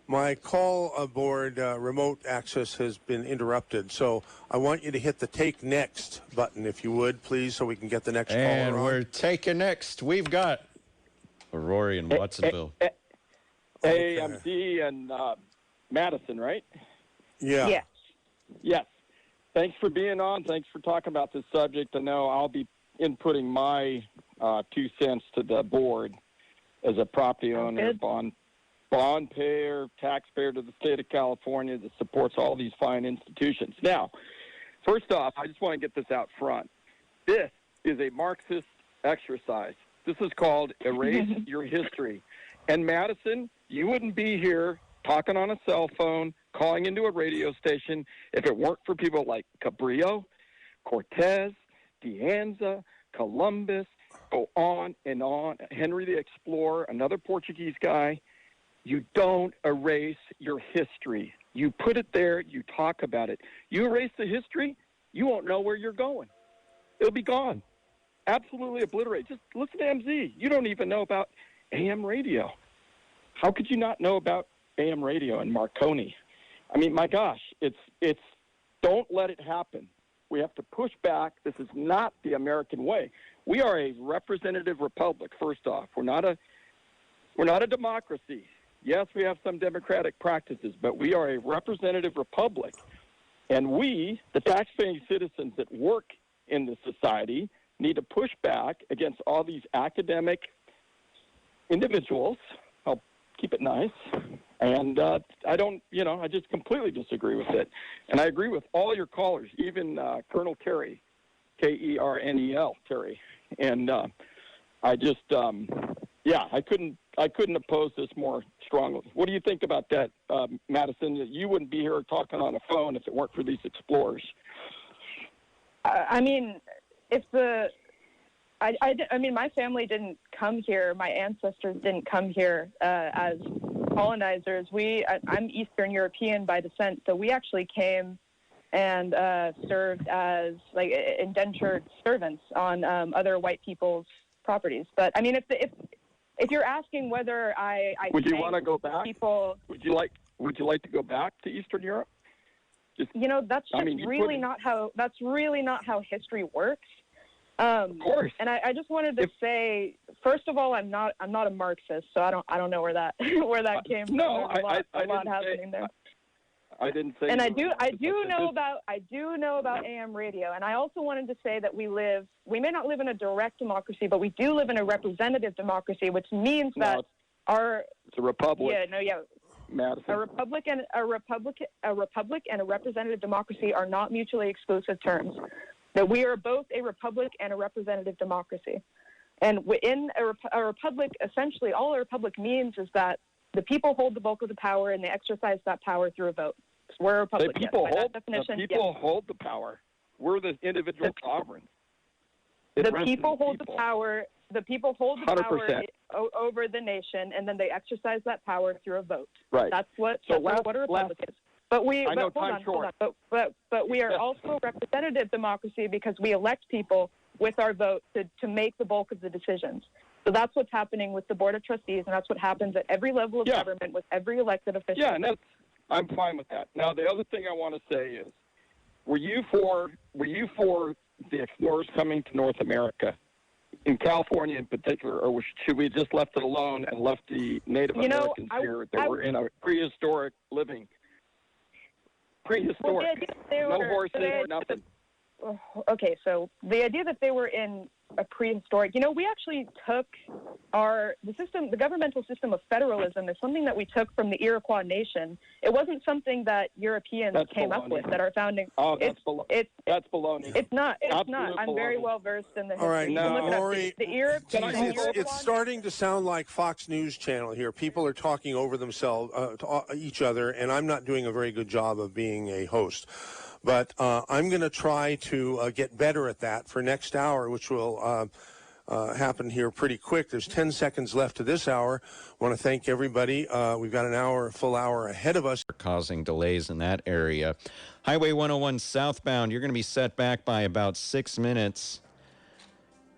My call aboard remote access has been interrupted, so I want you to hit the Take Next button, if you would, please, so we can get the next caller on. And we're taking next. We've got Rory in Watsonville. Hey, I'm Dee and Madison, right? Yeah. Yes. Thanks for being on. Thanks for talking about this subject. I know I'll be inputting my 2 cents to the board as a property owner, bond payer, taxpayer to the state of California that supports all these fine institutions. Now, first off, I just want to get this out front. This is a Marxist exercise. This is called erase your history. And Madison, you wouldn't be here talking on a cell phone, calling into a radio station if it weren't for people like Cabrillo, Cortez, De Anza, Columbus, go on and on. Henry the Explorer, another Portuguese guy. You don't erase your history. You put it there, you talk about it. You erase the history, you won't know where you're going. It'll be gone. Absolutely obliterate. Just listen to MZ. You don't even know about AM radio. How could you not know about AM radio and Marconi? I mean, my gosh, it's don't let it happen. We have to push back. This is not the American way. We are a representative republic, first off. We're not a democracy. Yes, we have some democratic practices, but we are a representative republic. And we, the taxpaying citizens that work in the society, need to push back against all these academic individuals. I'll keep it nice. And I just completely disagree with it. And I agree with all your callers, even Colonel Terry, Kernel, Terry. And I couldn't oppose this more strongly. What do you think about that, Madison? You wouldn't be here talking on a phone if it weren't for these explorers. I mean, my family didn't come here. My ancestors didn't come here as colonizers. I'm Eastern European by descent, so we actually came and served as like indentured servants on other white people's properties. But I mean, if you're asking whether I would you want to go back? People, would you like to go back to Eastern Europe? That's really not how history works. Of course. And I just wanted to say, first of all, I'm not a Marxist, so I don't know where that came from. No, There's a lot happening there. I didn't say. And I do know about AM radio, and I also wanted to say that we may not live in a direct democracy, but we do live in a representative democracy, which means that it's a republic. Madison. A republic and a representative democracy are not mutually exclusive terms. That we are both a republic and a representative democracy. And within a republic, essentially all a republic means is that the people hold the bulk of the power and they exercise that power through a vote. We're a republic. The people hold the power. We're the individual sovereigns. The people hold the power. The people hold the 100%. power over the nation, and then they exercise that power through a vote. Right. That's what a republic is. But we are also a representative democracy because we elect people with our vote to make the bulk of the decisions. So that's what's happening with the Board of Trustees, and that's what happens at every level of government with every elected official. Yeah, and I'm fine with that. Now, the other thing I want to say is, were you for the explorers coming to North America, in California in particular, or should we just left it alone and left the Native Americans here that were in a prehistoric living? Prehistoric. No horses, nothing. Okay, so the idea that they were in a prehistoric, we actually took the governmental system of federalism is something that we took from the Iroquois Nation. It wasn't something that Europeans came up with, that our founding. Oh, that's baloney. It's not. Absolute I'm very well versed in the history. All right, Lori, it's Iroquois starting to sound like Fox News Channel here. People are talking over themselves, to each other, and I'm not doing a very good job of being a host. But I'm going to try to get better at that for next hour, which will happen here pretty quick. There's 10 seconds left to this hour. I want to thank everybody. We've got a full hour ahead of us. Causing delays in that area. Highway 101 southbound, you're going to be set back by about 6 minutes.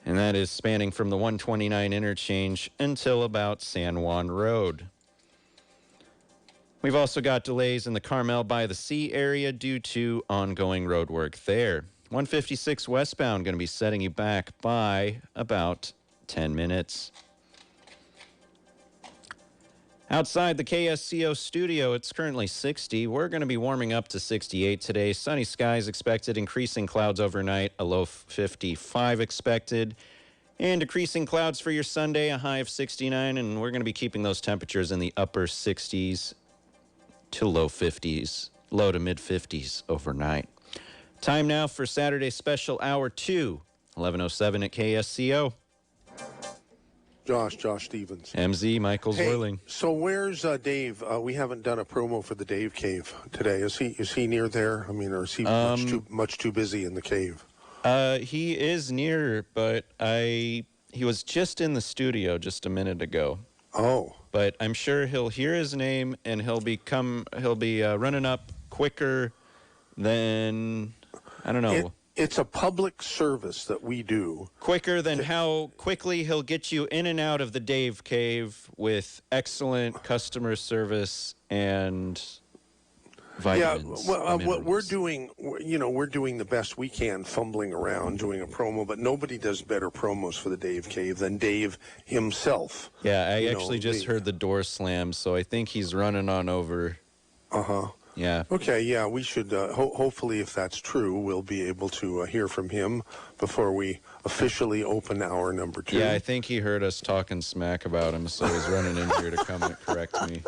And that is spanning from the 129 interchange until about San Juan Road. We've also got delays in the Carmel by the Sea area due to ongoing road work there. 156 westbound going to be setting you back by about 10 minutes. Outside the KSCO studio, it's currently 60. We're going to be warming up to 68 today. Sunny skies expected, increasing clouds overnight, a low 55 expected. And decreasing clouds for your Sunday, a high of 69. And we're going to be keeping those temperatures in the upper 60s. To low 50s, low to mid 50s overnight. Time now for Saturday Special Hour 2, 11:07 at KSCO. Josh Stevens. MZ, Michael Zwerling. So where's Dave? We haven't done a promo for the Dave Cave today. Is he near there? I mean, or is he much too busy in the cave? He is near, but he was just in the studio just a minute ago. Oh. but I'm sure he'll hear his name and he'll be running up quicker than, I don't know. It's a public service that we do. Quicker than how quickly he'll get you in and out of the Dave Cave with excellent customer service and vitamins. Yeah, well, what we're doing, we're doing the best we can, fumbling around doing a promo, but nobody does better promos for the Dave Cave than Dave himself. Yeah, I actually just heard the door slam, so I think he's running on over. Uh-huh. Yeah. Okay, yeah, we should, hopefully, if that's true, we'll be able to hear from him before we officially open hour number 2. Yeah, I think he heard us talking smack about him, so he's running in here to come and correct me.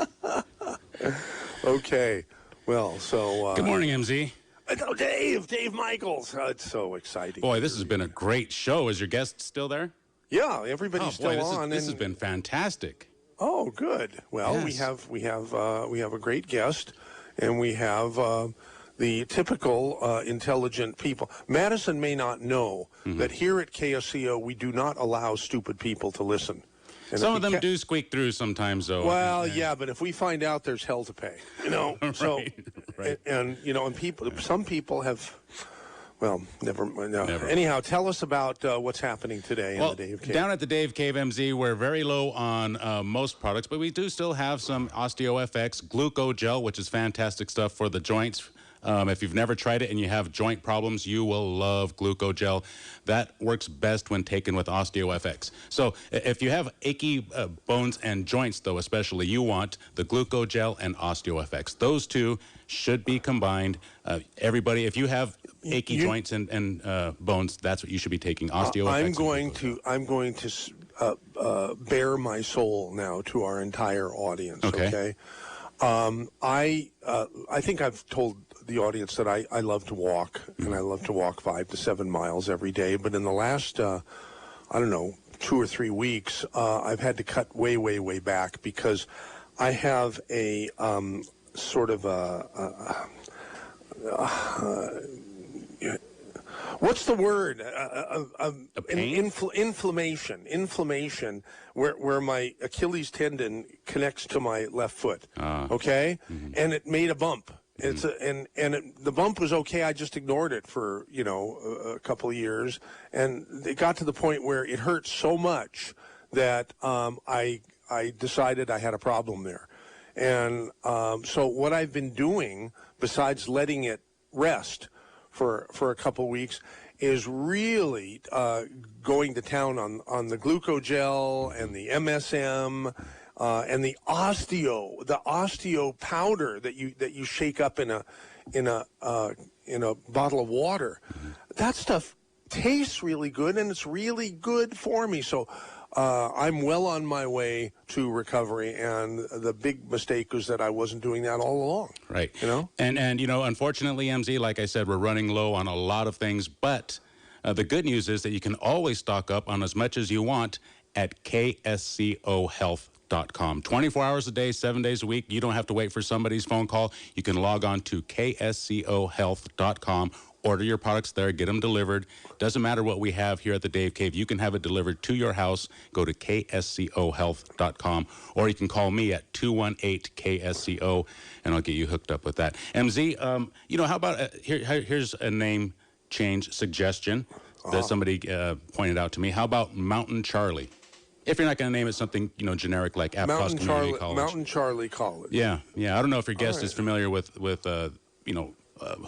Okay, well, so... Good morning, MZ. Oh, Dave Michaels. It's so exciting. Boy, this has been a great show. Is your guest still there? Yeah, everybody's still on. This has been fantastic. Oh, good. Well, yes. we have a great guest. And we have the typical intelligent people. Madison may not know that here at KSCO, we do not allow stupid people to listen. And some of them do squeak through sometimes, though. Well, yeah, but if we find out, there's hell to pay. right, So, right. And some people have... Well, never. Anyhow, tell us about what's happening today in the Dave Cave. Down at the Dave Cave, MZ, we're very low on most products, but we do still have some OsteoFX Gluco Gel, which is fantastic stuff for the joints. If you've never tried it and you have joint problems, you will love Gluco Gel. That works best when taken with OsteoFX. So if you have achy bones and joints, though, especially, you want the Gluco Gel and OsteoFX. Those two should be combined. Everybody, if you have achy joints and bones, that's what you should be taking. OsteoFX. I'm going to bare my soul now to our entire audience. Okay. I think I've told the audience that I love to walk, and I love to walk 5 to 7 miles every day. But in the last, 2 or 3 weeks, I've had to cut way back because I have a sort of what's the word? Inflammation, where my Achilles tendon connects to my left foot. Okay, and it made a bump. The bump was okay. I just ignored it for a couple of years, and it got to the point where it hurt so much that I decided I had a problem there. And so what I've been doing, besides letting it rest for a couple weeks, is really going to town on the Gluco Gel and the MSM and the osteo powder that you shake up in a bottle of water. That stuff tastes really good, and it's really good for me. So I'm well on my way to recovery, and the big mistake was that I wasn't doing that all along. Right. And unfortunately, MZ, like I said, we're running low on a lot of things, but the good news is that you can always stock up on as much as you want at KSCOHealth.com. 24 hours a day, 7 days a week. You don't have to wait for somebody's phone call. You can log on to KSCOHealth.com. Order your products there, get them delivered. Doesn't matter what we have here at the Dave Cave. You can have it delivered to your house. Go to KSCOHealth.com, or you can call me at 218-KSCO, and I'll get you hooked up with that. MZ, how about here's a name change suggestion that somebody pointed out to me. How about Mountain Charlie? If you're not going to name it something, generic like Aptos Community College. Mountain Charlie College. Yeah. I don't know if your guest is familiar with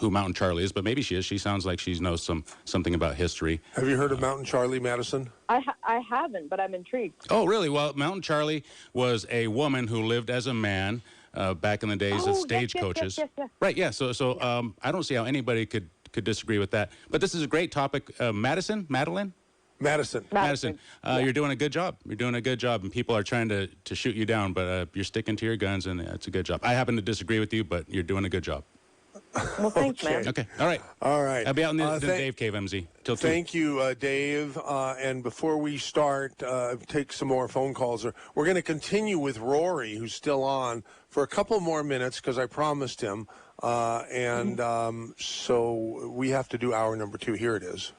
who Mountain Charlie is, but maybe she is. She sounds like she knows something about history. Have you heard of Mountain Charlie, Madison? I haven't, but I'm intrigued. Oh, really? Well, Mountain Charlie was a woman who lived as a man back in the days of stagecoaches. Yes. Right, yeah. So I don't see how anybody could disagree with that. But this is a great topic. Madison? You're doing a good job. And people are trying to shoot you down, but you're sticking to your guns, and it's a good job. I happen to disagree with you, but you're doing a good job. Well, thanks, man. Okay. All right. I'll be out in the Dave Cave, MZ. Till 2. Thank you, Dave. And before we start, take some more phone calls. We're going to continue with Rory, who's still on, for a couple more minutes because I promised him. So we have to do hour number 2. Here it is.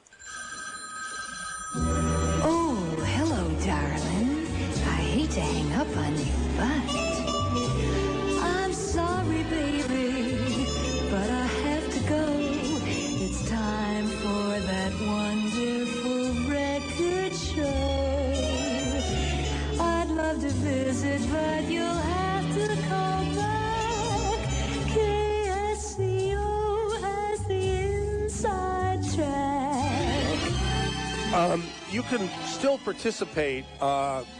Oh, hello, darling. I hate to hang up on you, but You can still participate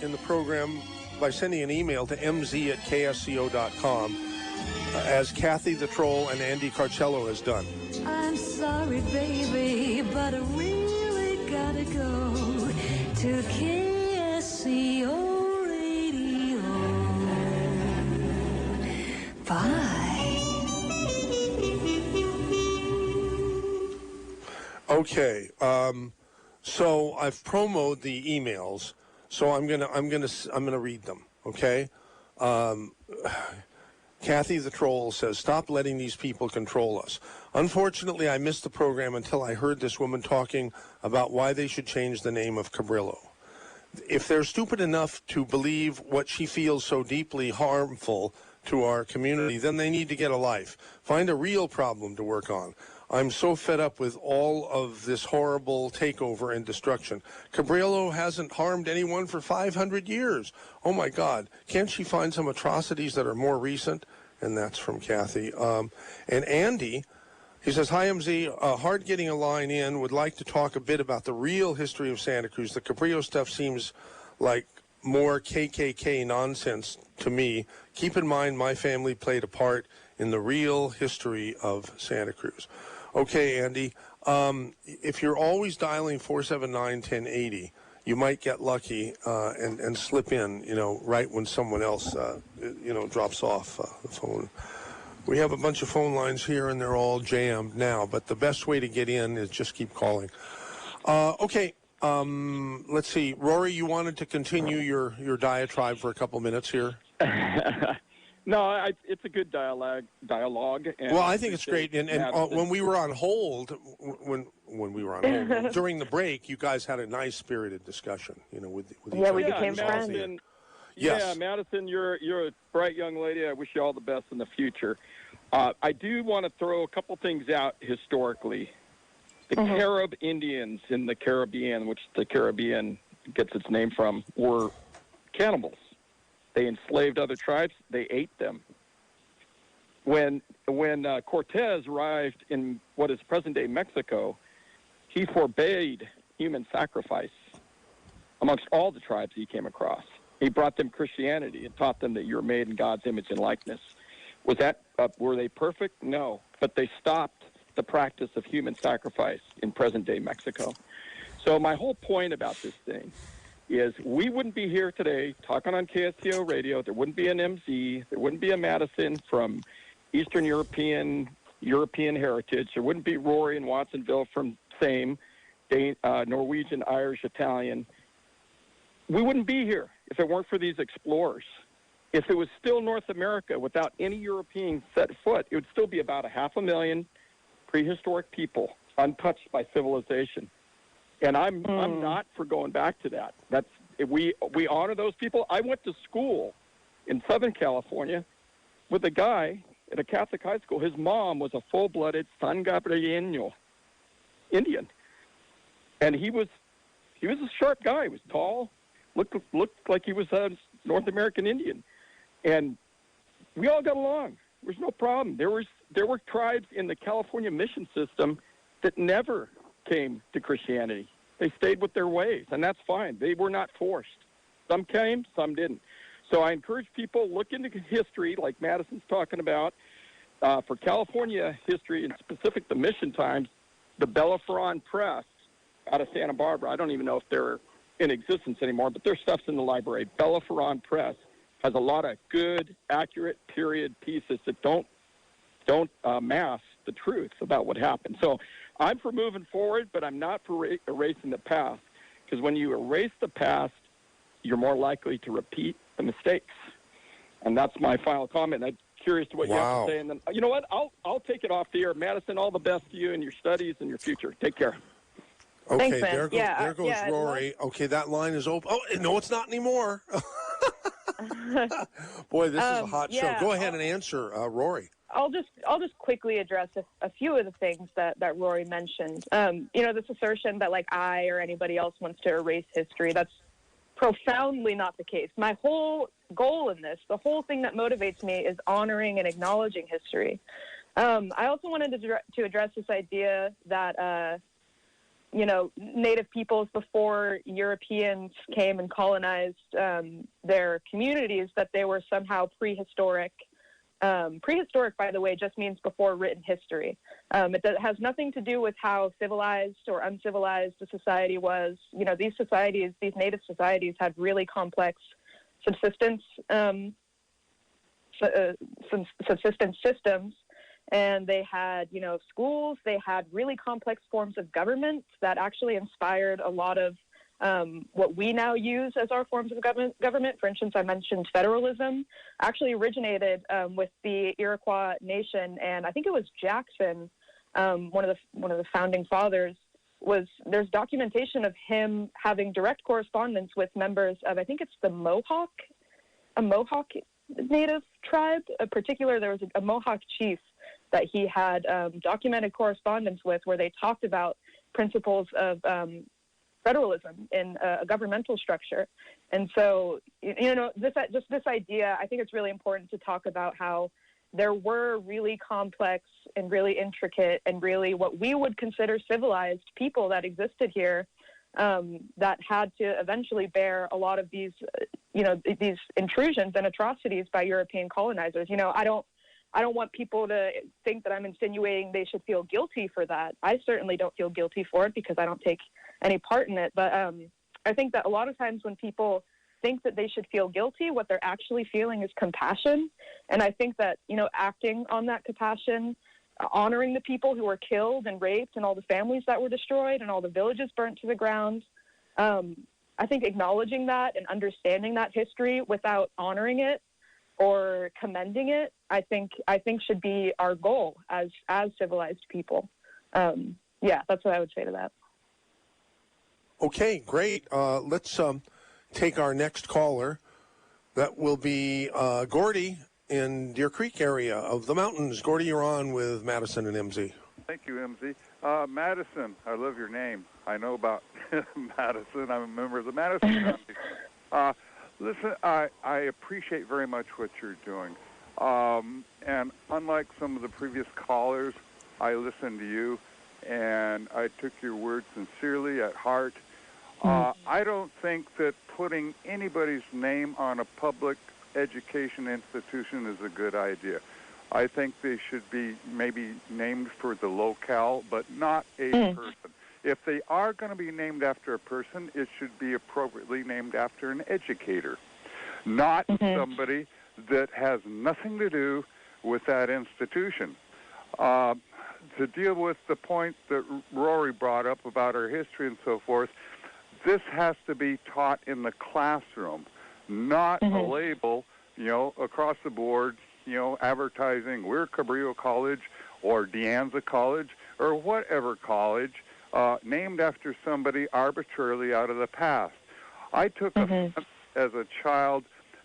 in the program by sending an email to mz@ksco.com, as Kathy the Troll and Andy Carcello has done. I'm sorry, baby, but I really gotta go to KSCO Radio. Bye. Okay. So I've promoted the emails, so I'm gonna read them. Okay. Kathy the Troll says, "Stop letting these people control us. Unfortunately, I missed the program until I heard this woman talking about why they should change the name of Cabrillo. If they're stupid enough to believe what she feels so deeply harmful to our community, then they need to get a life. Find a real problem to work on. I'm so fed up with all of this horrible takeover and destruction. Cabrillo hasn't harmed anyone for 500 years. Oh, my God. Can't she find some atrocities that are more recent?" And that's from Kathy. And Andy, he says, "Hi, MZ. Hard getting a line in. Would like to talk a bit about the real history of Santa Cruz. The Cabrillo stuff seems like more KKK nonsense to me. Keep in mind my family played a part in the real history of Santa Cruz." Okay, Andy, if you're always dialing 479-1080, you might get lucky and slip in, right when someone else, drops off the phone. We have a bunch of phone lines here, and they're all jammed now, but the best way to get in is just keep calling. Okay, let's see. Rory, you wanted to continue your diatribe for a couple minutes here? No, it's a good dialogue. And well, I think it's great. And when we were on hold, when we were on hold during the break, you guys had a nice spirited discussion, with each other. We became friends. Yes. Yeah, Madison, you're a bright young lady. I wish you all the best in the future. I do want to throw a couple things out historically. The Carib Indians in the Caribbean, which the Caribbean gets its name from, were cannibals. They enslaved other tribes. They ate them. When Cortez arrived in what is present-day Mexico, he forbade human sacrifice amongst all the tribes he came across. He brought them Christianity and taught them that you're made in God's image and likeness. Were they perfect? No. But they stopped the practice of human sacrifice in present-day Mexico. So my whole point about this thing is we wouldn't be here today talking on KSCO radio. There wouldn't be an MZ. There wouldn't be a Madison from Eastern European heritage. There wouldn't be Rory in Watsonville from same Norwegian, Irish, Italian. We wouldn't be here if it weren't for these explorers. If it was still North America without any European set foot, it would still be about 500,000 prehistoric people untouched by civilization. And I'm not for going back to that. We honor those people. I went to school in Southern California with a guy at a Catholic high school. His mom was a full-blooded San Gabrielino Indian, and he was a sharp guy. He was tall, looked like he was a North American Indian, and we all got along. There was no problem. There were tribes in the California mission system that never came to Christianity. They stayed with their ways, and that's fine. They were not forced. Some came, some didn't. So I encourage people, look into history like Madison's talking about. For California history, and specific the mission times, the Bellefontaine Press out of Santa Barbara, I don't even know if they're in existence anymore, but their stuff's in the library. Bellefontaine Press has a lot of good, accurate period pieces that don't mask the truth about what happened. So I'm for moving forward, but I'm not for erasing the past, because when you erase the past, you're more likely to repeat the mistakes. And that's my final comment. I'm curious to what you have to say. And then, you know what? I'll take it off the air. Madison, all the best to you in your studies and your future. Take care. Okay, Thanks, man. there goes Rory. Okay, that line is open. Oh, no, it's not anymore. Boy, this is a hot show. Go ahead and answer, Rory. I'll just quickly address a few of the things that Rory mentioned. This assertion that I or anybody else wants to erase history, that's profoundly not the case. My whole goal in this, the whole thing that motivates me, is honoring and acknowledging history. I also wanted to address this idea that Native peoples before Europeans came and colonized their communities, that they were somehow prehistoric. Prehistoric, by the way, just means before written history. It has nothing to do with how civilized or uncivilized a society was. These native societies had really complex subsistence systems. And they had, schools. They had really complex forms of government that actually inspired a lot of what we now use as our forms of government. For instance, I mentioned federalism actually originated with the Iroquois nation, and I think it was Jackson, one of the founding fathers. There's documentation of him having direct correspondence with members of, I think it's the Mohawk, a Mohawk native tribe. In particular, there was a Mohawk chief that he had documented correspondence with, where they talked about principles of federalism in a governmental structure. And so, this idea, I think it's really important to talk about how there were really complex and really intricate and really what we would consider civilized people that existed here, that had to eventually bear a lot of these, these intrusions and atrocities by European colonizers. I don't want people to think that I'm insinuating they should feel guilty for that. I certainly don't feel guilty for it because I don't take any part in it. But I think that a lot of times when people think that they should feel guilty, what they're actually feeling is compassion. And I think that, acting on that compassion, honoring the people who were killed and raped and all the families that were destroyed and all the villages burnt to the ground, I think acknowledging that and understanding that history without honoring it or commending it, I think should be our goal as civilized people. That's what I would say to that. Okay, great. Let's take our next caller. That will be Gordy in Deer Creek area of the mountains. Gordy, you're on with Madison and MZ. Thank you, MZ. Madison, I love your name. I know about Madison. I'm a member of the Madison Foundation. Listen, I appreciate very much what you're doing. And unlike some of the previous callers, I listened to you, and I took your words sincerely at heart. I don't think that putting anybody's name on a public education institution is a good idea. I think they should be maybe named for the locale, but not a person. If they are going to be named after a person, it should be appropriately named after an educator, not somebody that has nothing to do with that institution. To deal with the point that Rory brought up about our history and so forth, this has to be taught in the classroom, not a label, across the board, advertising, we're Cabrillo College or De Anza College or whatever college, named after somebody arbitrarily out of the past. I took offense as a child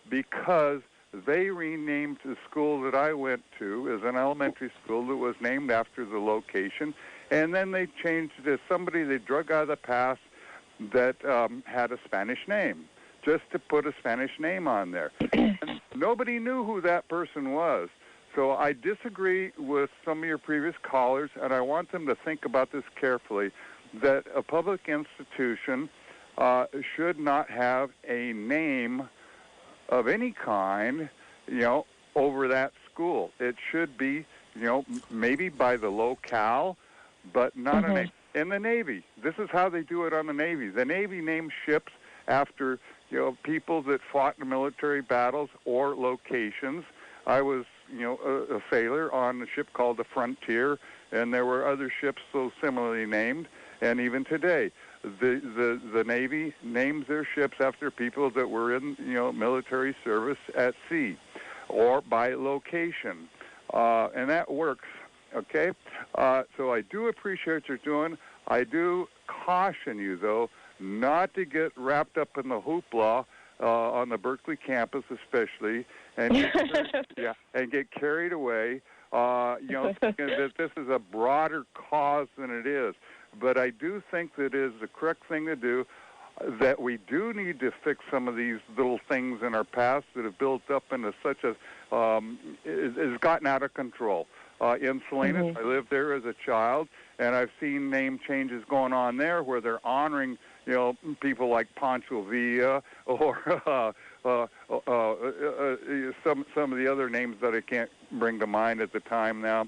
because they renamed the school that I went to as an elementary school that was named after the location, and then they changed it as somebody they drug out of the past that had a Spanish name, just to put a Spanish name on there. And nobody knew who that person was. So I disagree with some of your previous callers, and I want them to think about this carefully, that a public institution should not have a name of any kind, over that school. It should be, maybe by the locale, but not a name. In the Navy, this is how they do it on the Navy. The Navy names ships after, people that fought in military battles or locations. I was, a sailor on a ship called the Frontier, and there were other ships so similarly named. And even today, the Navy names their ships after people that were in, military service at sea or by location. And that works, okay? So I do appreciate what you're doing. I do caution you, though, not to get wrapped up in the hoopla on the Berkeley campus especially, and get carried away, that this is a broader cause than it is. But I do think that it is the correct thing to do, that we do need to fix some of these little things in our past that have built up into such a, has gotten out of control. in Salinas. I lived there as a child, and I've seen name changes going on there where they're honoring, people like Pancho Villa or some of the other names that I can't bring to mind at the time now.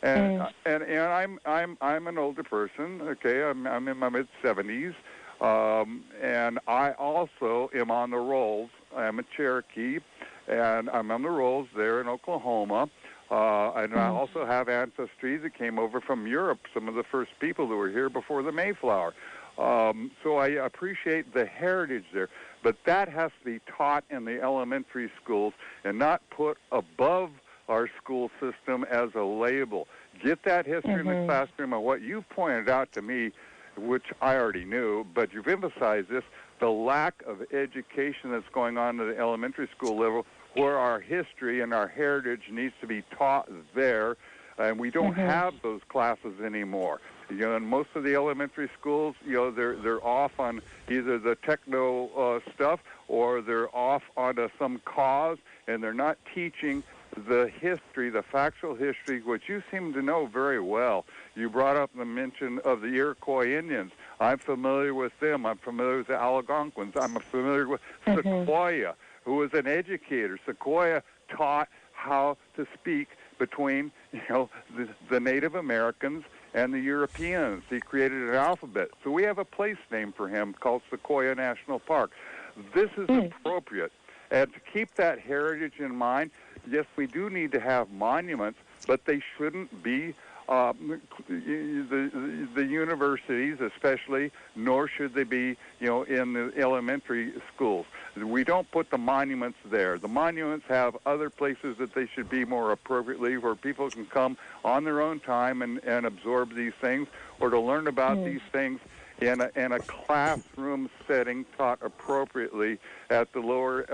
And I'm an older person. Okay, I'm in my mid-70s, and I also am on the rolls. I'm a Cherokee, and I'm on the rolls there in Oklahoma. And I also have ancestry that came over from Europe, some of the first people who were here before the Mayflower. So I appreciate the heritage there. But that has to be taught in the elementary schools and not put above our school system as a label. Get that history in the classroom, and what you've pointed out to me, which I already knew, but you've emphasized this, the lack of education that's going on at the elementary school level, where our history and our heritage needs to be taught there, and we don't have those classes anymore. In most of the elementary schools, they're off on either the techno stuff or they're off on some cause, and they're not teaching the history, the factual history, which you seem to know very well. You brought up the mention of the Iroquois Indians. I'm familiar with them. I'm familiar with the Algonquins. I'm familiar with Sequoyah, who was an educator. Sequoyah taught how to speak between, the Native Americans and the Europeans. He created an alphabet. So we have a place name for him called Sequoyah National Park. This is appropriate. And to keep that heritage in mind, yes, we do need to have monuments, but they shouldn't be the universities especially, nor should they be, in the elementary schools. We don't put the monuments there. The monuments have other places that they should be more appropriately, where people can come on their own time and absorb these things, or to learn about these things in a classroom setting taught appropriately at the lower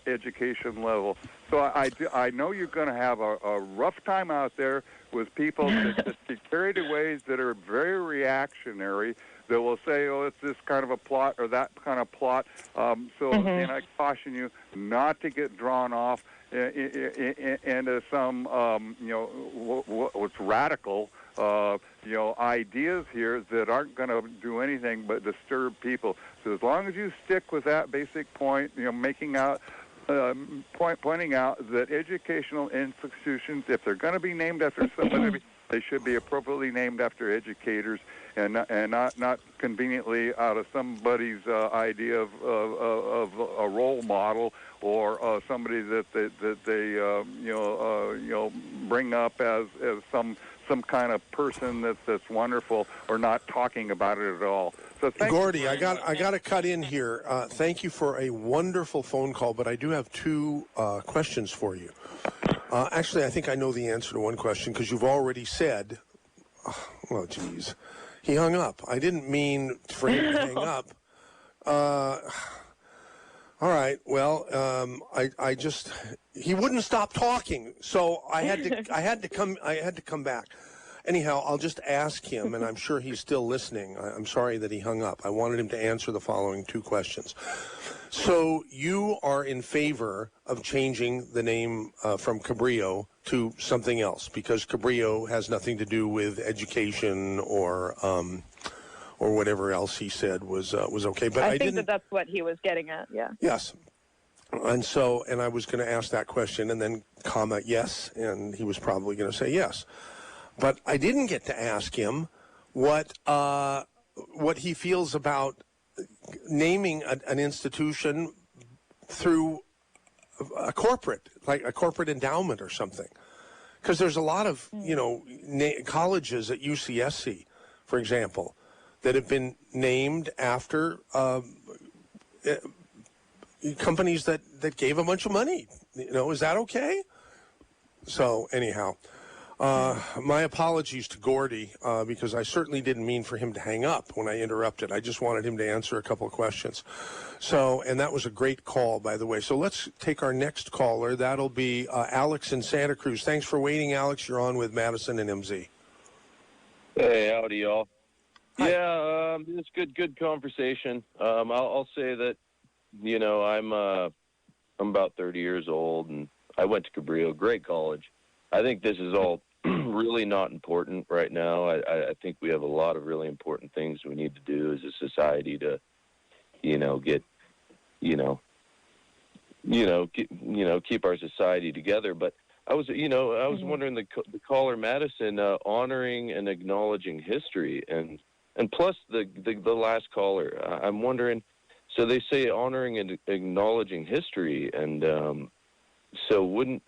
education level. So I know you're going to have a rough time out there with people that get carried away, that are very reactionary, that will say, oh, it's this kind of a plot or that kind of plot. And I caution you not to get drawn off into some, what's radical, ideas here that aren't going to do anything but disturb people. So as long as you stick with that basic point, pointing out that educational institutions, if they're going to be named after somebody, they should be appropriately named after educators, and not conveniently out of somebody's idea of a role model or somebody that they bring up as some kind of person that's wonderful, or not talking about it at all. So Gordy, I got to cut in here. Thank you for a wonderful phone call, but I do have two questions for you. Actually, I think I know the answer to one question, because you've already said, well, geez, he hung up. I didn't mean for him to hang up. All right. Well, he wouldn't stop talking, so I had to come back. Anyhow, I'll just ask him, and I'm sure he's still listening. I'm sorry that he hung up. I wanted him to answer the following two questions. So you are in favor of changing the name from Cabrillo to something else, because Cabrillo has nothing to do with education or whatever else he said was okay. But I think that's what he was getting at. Yeah. Yes. And I was going to ask that question and then comma yes, and he was probably going to say yes. But I didn't get to ask him what he feels about naming an institution through a corporate, like a corporate endowment or something. Because there's a lot of, colleges at UCSC, for example, that have been named after companies that gave a bunch of money. Is that okay? So anyhow, my apologies to Gordy, because I certainly didn't mean for him to hang up when I interrupted. I just wanted him to answer a couple of questions. And that was a great call, by the way. So let's take our next caller. That'll be Alex in Santa Cruz. Thanks for waiting, Alex. You're on with Madison and MZ. Hey, howdy, y'all. Hi. Yeah, it's good conversation. I'll say that, I'm about 30 years old, and I went to Cabrillo, great college. I think this is all really not important right now. I think we have a lot of really important things we need to do as a society to, keep our society together. But I was wondering the caller Madison honoring and acknowledging history, and plus the last caller. I'm wondering. So they say honoring and acknowledging history, and so wouldn't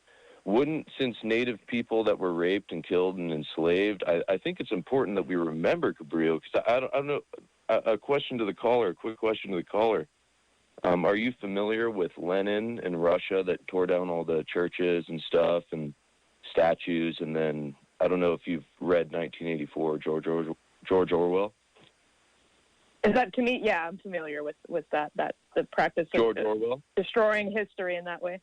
since Native people that were raped and killed and enslaved, I think it's important that we remember Cabrillo, because I don't know. A quick question to the caller. Are you familiar with Lenin in Russia that tore down all the churches and stuff and statues? And then I don't know if you've read 1984, George Orwell. Is that to me? Yeah, I'm familiar with that the practice of George Orwell destroying history in that way.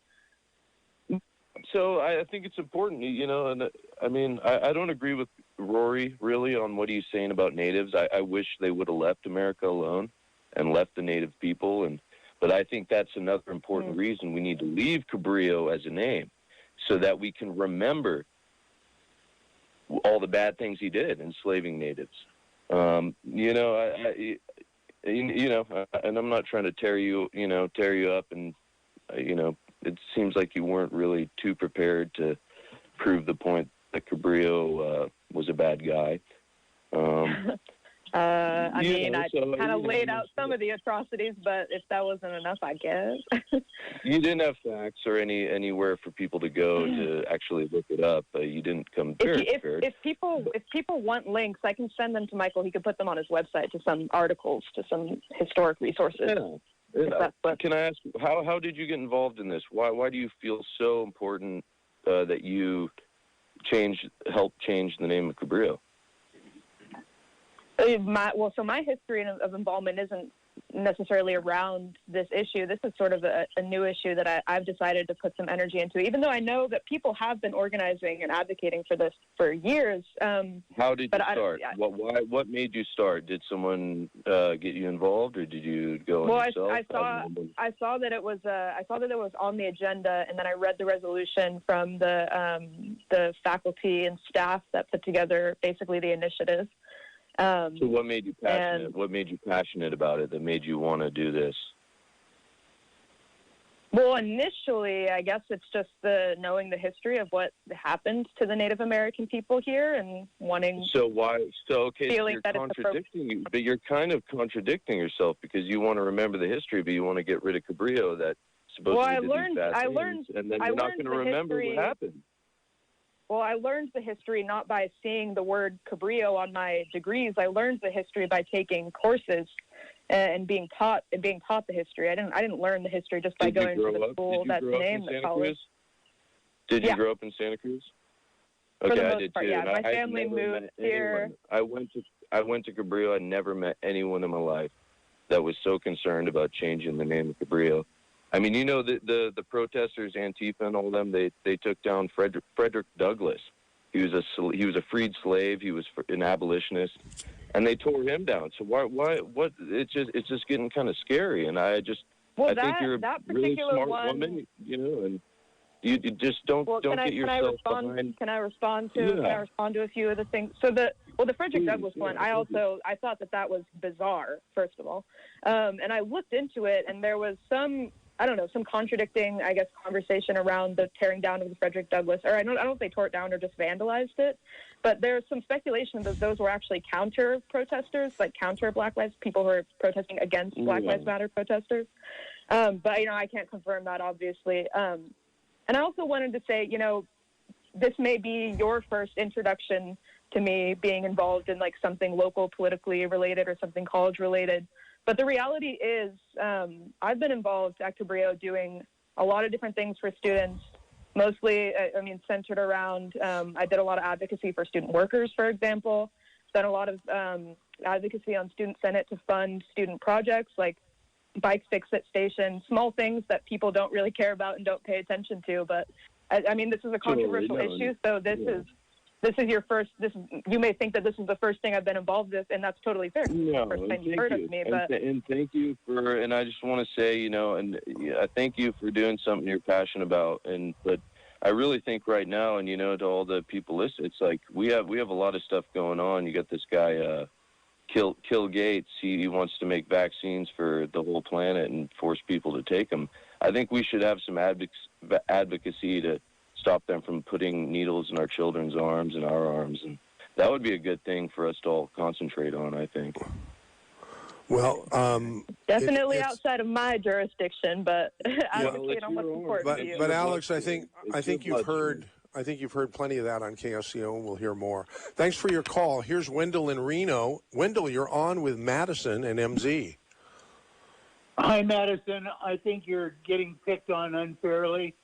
So I think it's important, and I mean, I don't agree with Rory really on what he's saying about natives. I wish they would have left America alone and left the native people, but I think that's another important reason we need to leave Cabrillo as a name, so that we can remember all the bad things he did, enslaving natives. And I'm not trying to tear you up, and it seems like you weren't really too prepared to prove the point that Cabrillo was a bad guy. I kind of laid out some of the atrocities, but if that wasn't enough, I guess. You didn't have facts or anywhere for people to go to actually look it up. You didn't come prepared. If people want links, I can send them to Michael. He could put them on his website to some articles, to some historic resources. Yeah. Can I ask, how did you get involved in this? Why do you feel so important that you helped change the name of Cabrillo? So my history of involvement isn't necessarily around this issue. This is sort of a new issue that I've decided to put some energy into, even though I know that people have been organizing and advocating for this for years. How did you start? What made you start? Did someone get you involved, or did you go on yourself? I saw that it was on the agenda, and then I read the resolution from the faculty and staff that put together basically the initiative. So what made you passionate? What made you passionate about it that made you want to do this? Well, initially, I guess it's just knowing the history of what happened to the Native American people here and wanting. So you're contradicting. But you're kind of contradicting yourself, because you want to remember the history, but you want to get rid of Cabrillo that supposedly did these bad things, and then you're not going to remember what happened. Well, I learned the history not by seeing the word Cabrillo on my degrees. I learned the history by taking courses and being taught the history. I didn't learn the history just by going to the school that's named the college. Did you grow up in Santa Cruz? Okay, I did too. Yeah, my family moved here. I went to Cabrillo. I never met anyone in my life that was so concerned about changing the name of Cabrillo. I mean, the protesters, Antifa and all of them, they took down Frederick Douglass. He was a freed slave. He was an abolitionist, and they tore him down. So why? It's just getting kind of scary. And I think you're a really smart woman, and you just don't get yourself behind. Can I respond to a few of the things? So the Frederick Douglass one, I thought that was bizarre, first of all, and I looked into it, and there was some contradicting, I guess, conversation around the tearing down of the Frederick Douglass, or I don't know if they tore it down or just vandalized it, but there's some speculation that those were actually counter protesters, like counter Black Lives, people who are protesting against Black Lives Matter protesters. But, I can't confirm that, obviously. And I also wanted to say, this may be your first introduction to me being involved in like something local politically related or something college related. But the reality is, I've been involved at Cabrillo doing a lot of different things for students, mostly, centered around, I did a lot of advocacy for student workers, for example, done a lot of advocacy on Student Senate to fund student projects like Bike Fix-It Station, small things that people don't really care about and don't pay attention to. But, this is a controversial issue, so this is your first. You may think that this is the first thing I've been involved with, and that's totally fair. No, first time you've heard of me, and thank you for. And I just want to say, I thank you for doing something you're passionate about. But I really think right now, and to all the people listening, it's like we have a lot of stuff going on. You got this guy, Kill Gates. He wants to make vaccines for the whole planet and force people to take them. I think we should have some advocacy to stop them from putting needles in our children's arms and our arms, and that would be a good thing for us to all concentrate on, I think. Well, definitely outside of my jurisdiction, but advocate on what's important to you. But Alex, I think you've heard plenty of that on KSCO, and we'll hear more. Thanks for your call. Here's Wendell in Reno. Wendell, you're on with Madison and MZ. Hi, Madison. I think you're getting picked on unfairly.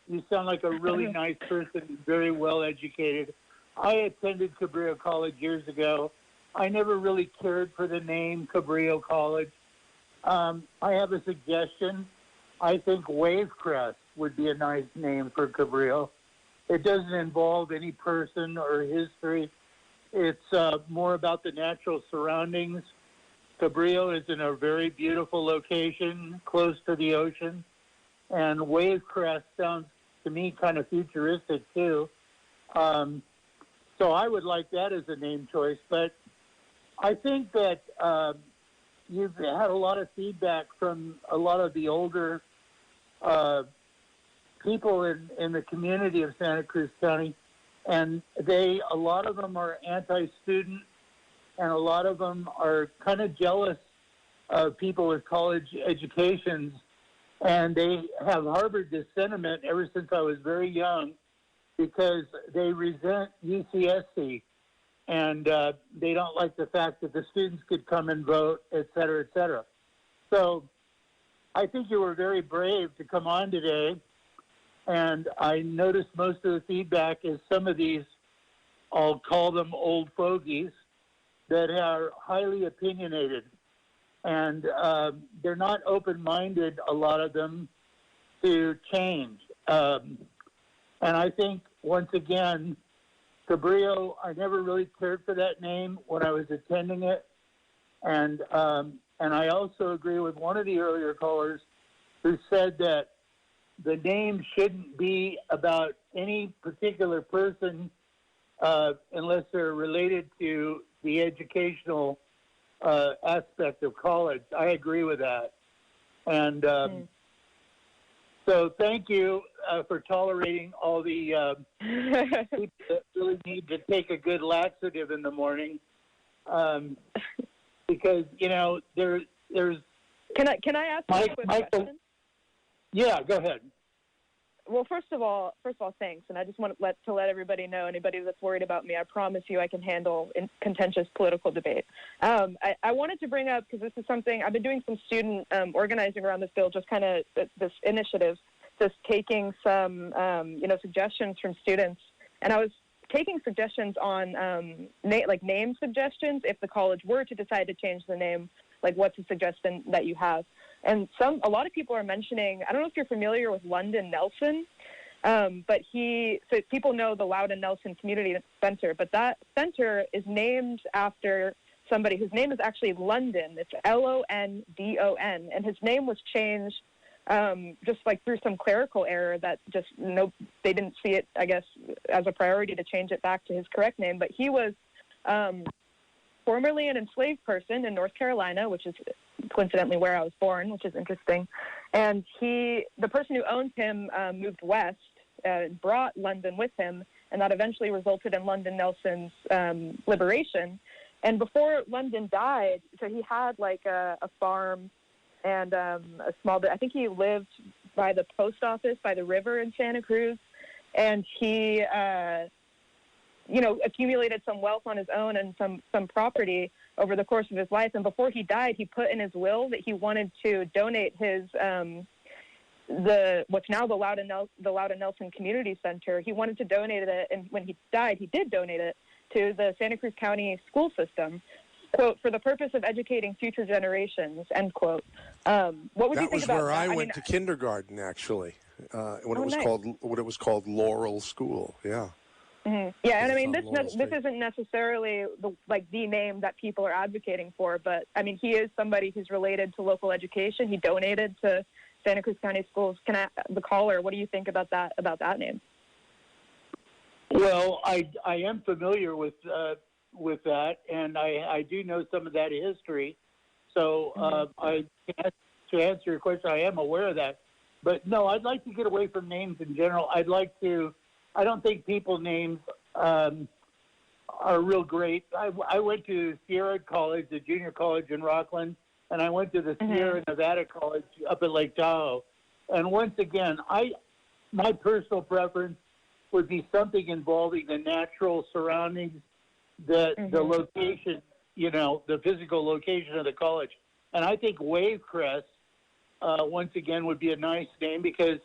You sound like a really nice person, very well educated. I attended Cabrillo College years ago. I never really cared for the name Cabrillo College. I have a suggestion. I think Wavecrest would be a nice name for Cabrillo. It doesn't involve any person or history. It's more about the natural surroundings. Cabrillo is in a very beautiful location, close to the ocean. And Wavecrest sounds to me kind of futuristic too. So I would like that as a name choice. But I think that you've had a lot of feedback from a lot of the older people in the community of Santa Cruz County, and a lot of them are anti-student, and a lot of them are kind of jealous of people with college educations, and they have harbored this sentiment ever since I was very young, because they resent UCSC, and they don't like the fact that the students could come and vote, et cetera, et cetera. So I think you were very brave to come on today, and I noticed most of the feedback is some of these, I'll call them old fogies, that are highly opinionated, and they're not open-minded, a lot of them, to change. And I think, once again, Cabrillo, I never really cared for that name when I was attending it. And I also agree with one of the earlier callers who said that the name shouldn't be about any particular person unless they're related to the educational aspect of college. I agree with that. And so thank you for tolerating all the people that really need to take a good laxative in the morning, because there's. Can I ask you a quick question? Yeah, go ahead. Well, first of all, thanks. And I just want to let everybody know, anybody that's worried about me, I promise you I can handle contentious political debate. I wanted to bring up, because this is something, I've been doing some student organizing around this bill, just kind of this initiative, just taking some, suggestions from students. And I was taking suggestions on, name suggestions, if the college were to decide to change the name, like what's a suggestion that you have. And a lot of people are mentioning, I don't know if you're familiar with London Nelson, but so people know the Loudon Nelson Community Center, but that center is named after somebody whose name is actually London. It's London, and his name was changed just like through some clerical error that they didn't see it, I guess, as a priority to change it back to his correct name. But he was formerly an enslaved person in North Carolina, which is coincidentally where I was born, which is interesting. And the person who owned him moved west, brought London with him, and that eventually resulted in London Nelson's liberation. And before London died, so he had like a farm and a small bit. I think he lived by the post office, by the river in Santa Cruz, and he accumulated some wealth on his own and some property over the course of his life. And before he died, he put in his will that he wanted to donate his what's now the Loudon Nelson Community Center. He wanted to donate it, and when he died, he did donate it to the Santa Cruz County school system, quote, for the purpose of educating future generations, end quote. What would you think about that? That was where I went to kindergarten, actually, when it was called Laurel School. Yeah. Mm-hmm. Yeah, and I mean, this isn't necessarily the name that people are advocating for, but I mean, he is somebody who's related to local education. He donated to Santa Cruz County schools. The caller, what do you think about that name? Well, I am familiar with that, and I do know some of that history. So to answer your question, I am aware of that. But no, I'd like to get away from names in general. I don't think people names are real great. I went to Sierra College, the junior college in Rockland, and I went to the Sierra Nevada College up at Lake Tahoe. And once again, my personal preference would be something involving the natural surroundings, the location, the physical location of the college. And I think Wavecrest, once again, would be a nice name because,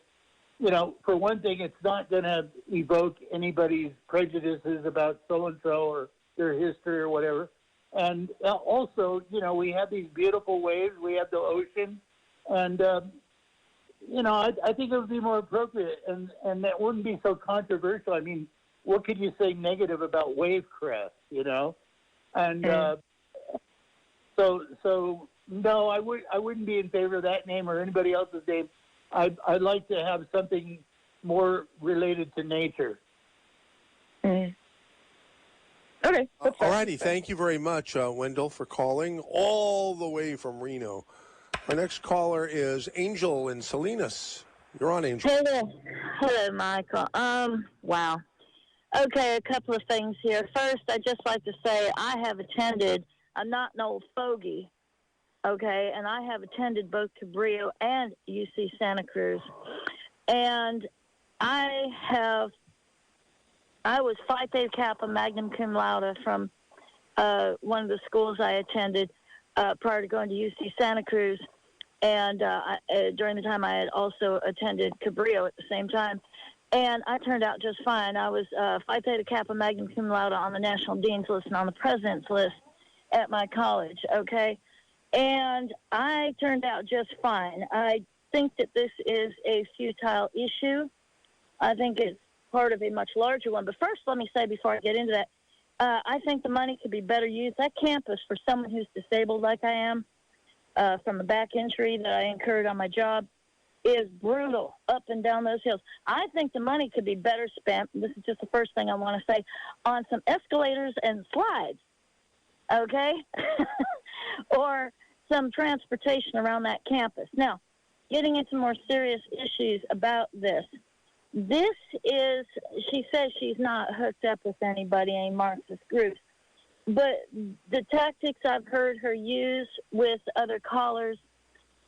for one thing, it's not going to evoke anybody's prejudices about so-and-so or their history or whatever. And also, we have these beautiful waves. We have the ocean. And, I think it would be more appropriate, and that wouldn't be so controversial. I mean, what could you say negative about Wavecrest, And so no, I wouldn't be in favor of that name or anybody else's name. I'd like to have something more related to nature. Okay. All righty. Thank you very much, Wendell, for calling all the way from Reno. Our next caller is Angel in Salinas. You're on, Angel. Hello, Michael. Wow. Okay, a couple of things here. First, I'd just like to say I have attended, I'm not an old fogey, okay, and I have attended both Cabrillo and UC Santa Cruz. And I was Phi Theta Kappa Magnum Cum Laude from one of the schools I attended prior to going to UC Santa Cruz. And during the time I had also attended Cabrillo at the same time. And I turned out just fine. I was Phi Theta Kappa Magnum Cum Laude on the National Dean's List and on the President's List at my college, okay? And I turned out just fine. I think that this is a futile issue. I think it's part of a much larger one. But first, let me say before I get into that, I think the money could be better used. That campus, for someone who's disabled like I am, from a back injury that I incurred on my job, is brutal up and down those hills. I think the money could be better spent, this is just the first thing I want to say, on some escalators and slides, okay? Or some transportation around that campus. Now, getting into more serious issues about this. This is, she says she's not hooked up with anybody, any Marxist groups. But the tactics I've heard her use with other callers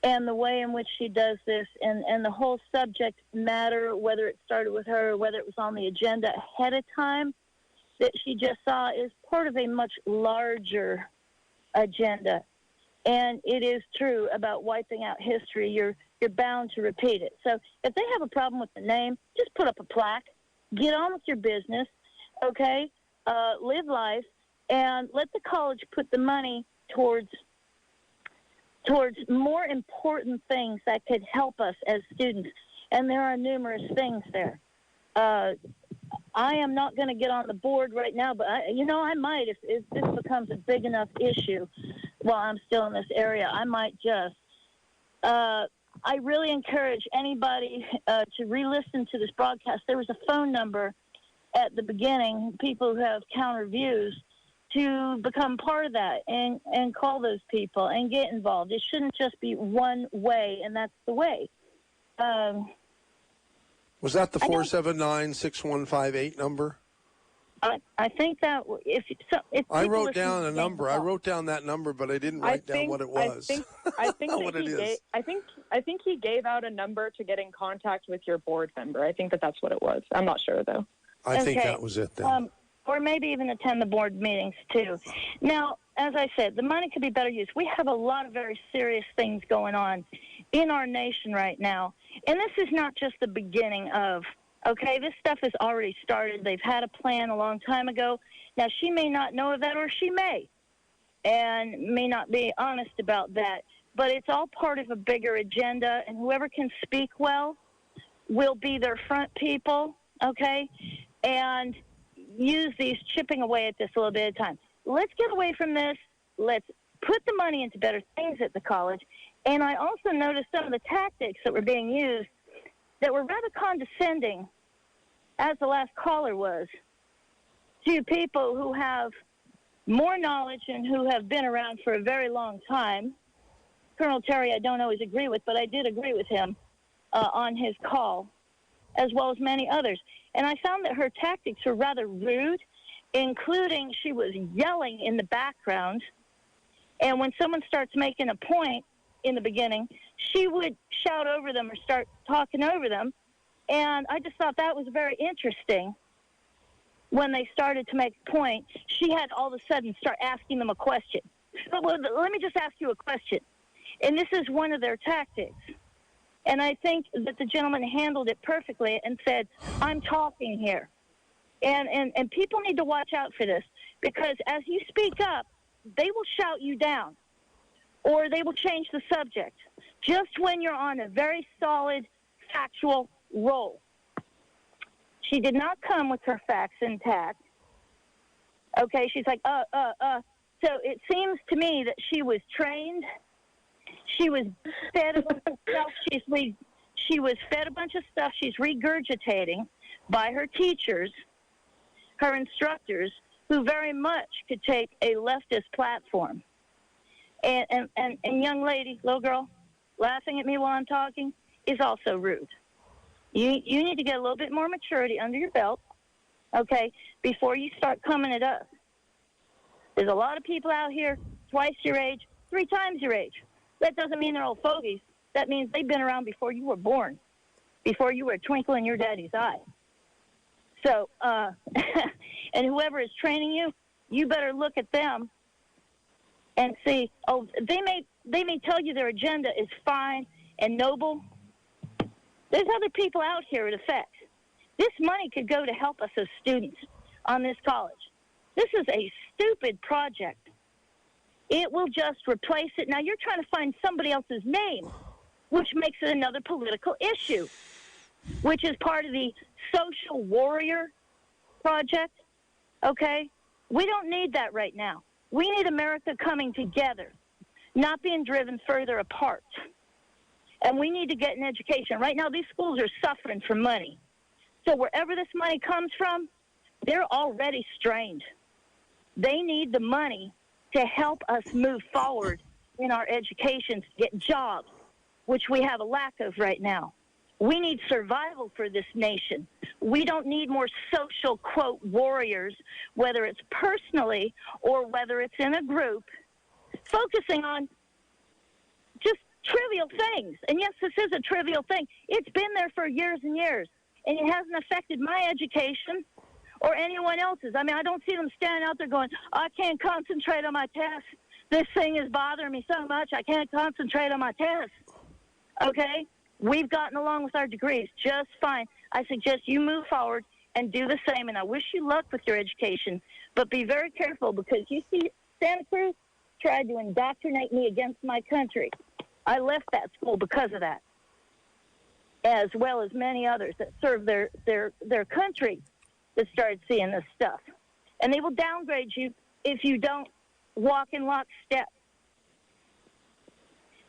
and the way in which she does this and the whole subject matter, whether it started with her or whether it was on the agenda ahead of time, that she just saw is part of a much larger agenda. And it is true about wiping out history. You're bound to repeat it. So if they have a problem with the name, just put up a plaque. Get on with your business, okay? Live life. And let the college put the money towards more important things that could help us as students. And there are numerous things there. I am not going to get on the board right now, but I might if this becomes a big enough issue while I'm still in this area. I might just. I really encourage anybody to re-listen to this broadcast. There was a phone number at the beginning, people who have counter views, to become part of that and call those people and get involved. It shouldn't just be one way, and that's the way. Was that the 479-6158 number? I think that if I wrote down a number. I wrote down that number, but I didn't write down what it was. I think what it is. I think he gave out a number to get in contact with your board member. I think that's what it was. I'm not sure though. I think that was it then. Or maybe even attend the board meetings too. Now, as I said, the money could be better used. We have a lot of very serious things going on in our nation right now, and this is not just the beginning of. Okay, this stuff has already started. They've had a plan a long time ago. Now, she may not know of that, or she may, and may not be honest about that. But it's all part of a bigger agenda, and whoever can speak well will be their front people, okay, and use these chipping away at this a little bit at a time. Let's get away from this. Let's put the money into better things at the college. And I also noticed some of the tactics that were being used that were rather condescending as the last caller was, to people who have more knowledge and who have been around for a very long time. Colonel Terry I don't always agree with, but I did agree with him on his call, as well as many others. And I found that her tactics were rather rude, including she was yelling in the background. And when someone starts making a point in the beginning, she would shout over them or start talking over them. And I just thought that was very interesting. When they started to make a point, she had all of a sudden start asking them a question. Well, let me just ask you a question. And this is one of their tactics. And I think that the gentleman handled it perfectly and said, I'm talking here. And people need to watch out for this, because as you speak up, they will shout you down or they will change the subject just when you're on a very solid, factual roll. She did not come with her facts intact. Okay, she's like, So it seems to me that she was trained. She was fed a bunch of stuff. She was fed a bunch of stuff she's regurgitating by her teachers, her instructors, who very much could take a leftist platform. And young lady, little girl, laughing at me while I'm talking is also rude. You need to get a little bit more maturity under your belt, okay, before you start coming at us. There's a lot of people out here twice your age, 3 times your age. That doesn't mean they're old fogies. That means they've been around before you were born, before you were a twinkle in your daddy's eye. So, and whoever is training you, you better look at them and see, they may tell you their agenda is fine and noble. There's other people out here it affects. This money could go to help us as students on this college. This is a stupid project. It will just replace it. Now you're trying to find somebody else's name, which makes it another political issue, which is part of the social warrior project, okay? We don't need that right now. We need America coming together, not being driven further apart. And we need to get an education. Right now, these schools are suffering for money. So wherever this money comes from, they're already strained. They need the money to help us move forward in our education, to get jobs, which we have a lack of right now. We need survival for this nation. We don't need more social, quote, warriors, whether it's personally or whether it's in a group, focusing on just trivial things. And yes, this is a trivial thing. It's been there for years and years, and it hasn't affected my education or anyone else's. I mean, I don't see them standing out there going, I can't concentrate on my test. This thing is bothering me so much, I can't concentrate on my test. Okay? We've gotten along with our degrees just fine. I suggest you move forward and do the same, and I wish you luck with your education. But be very careful, because you see, Santa Cruz tried to indoctrinate me against my country. I left that school because of that, as well as many others that serve their country that started seeing this stuff. And they will downgrade you if you don't walk in lockstep.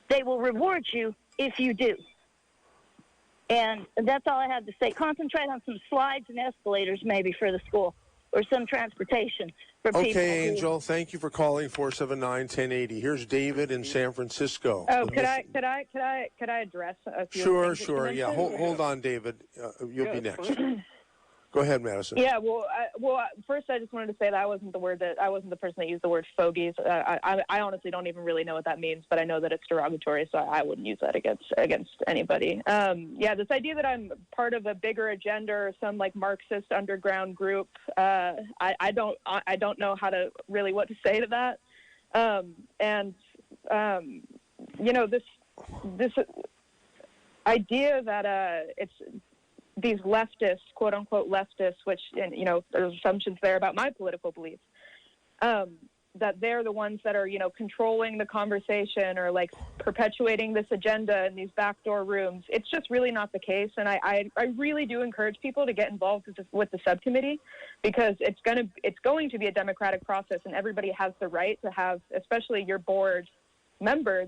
They will reward you if you do. And that's all I have to say. Concentrate on some slides and escalators maybe for the school, or some transportation for people. Okay, Angel, thank you for calling 479-1080. Here's David in San Francisco. Oh, could I address a few Sure, things sure. Yeah, hold on, David. You'll be next. Go ahead, Madison. Yeah, well, first I just wanted to say that I wasn't the person that used the word fogies. I honestly don't even really know what that means, but I know that it's derogatory, so I wouldn't use that against anybody. Yeah, this idea that I'm part of a bigger agenda or some like Marxist underground group, I don't know how to really what to say to that. You know, this idea that it's these leftists, quote unquote leftists, which, you know, there's assumptions there about my political beliefs, that they're the ones that are, you know, controlling the conversation or like perpetuating this agenda in these backdoor rooms. It's just really not the case. And I really do encourage people to get involved with the subcommittee, because it's going to be a democratic process, and everybody has the right to have, especially your board member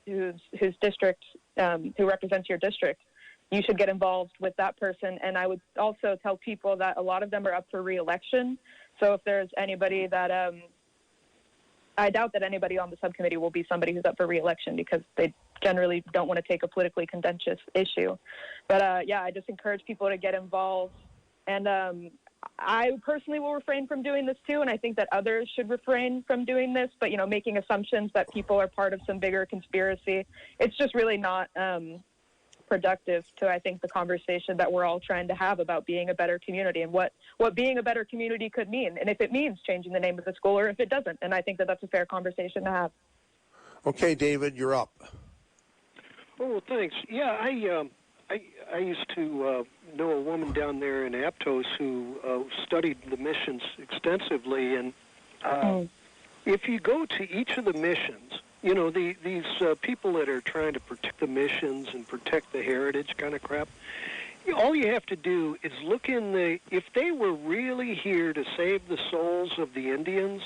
whose district, who represents your district, you should get involved with that person. And I would also tell people that a lot of them are up for re-election. So if there's anybody that, I doubt that anybody on the subcommittee will be somebody who's up for re-election because they generally don't want to take a politically contentious issue. But yeah, I just encourage people to get involved. And I personally will refrain from doing this too, and I think that others should refrain from doing this. But, you know, making assumptions that people are part of some bigger conspiracy, it's just really not productive to, I think, the conversation that we're all trying to have about being a better community and what being a better community could mean, and if it means changing the name of the school or if it doesn't. And I think that that's a fair conversation to have. Okay, David, you're up. Oh, well, thanks. Yeah, I used to know a woman down there in Aptos who studied the missions extensively, and if you go to each of the missions, you know, these people that are trying to protect the missions and protect the heritage kind of crap, all you have to do is look in if they were really here to save the souls of the Indians,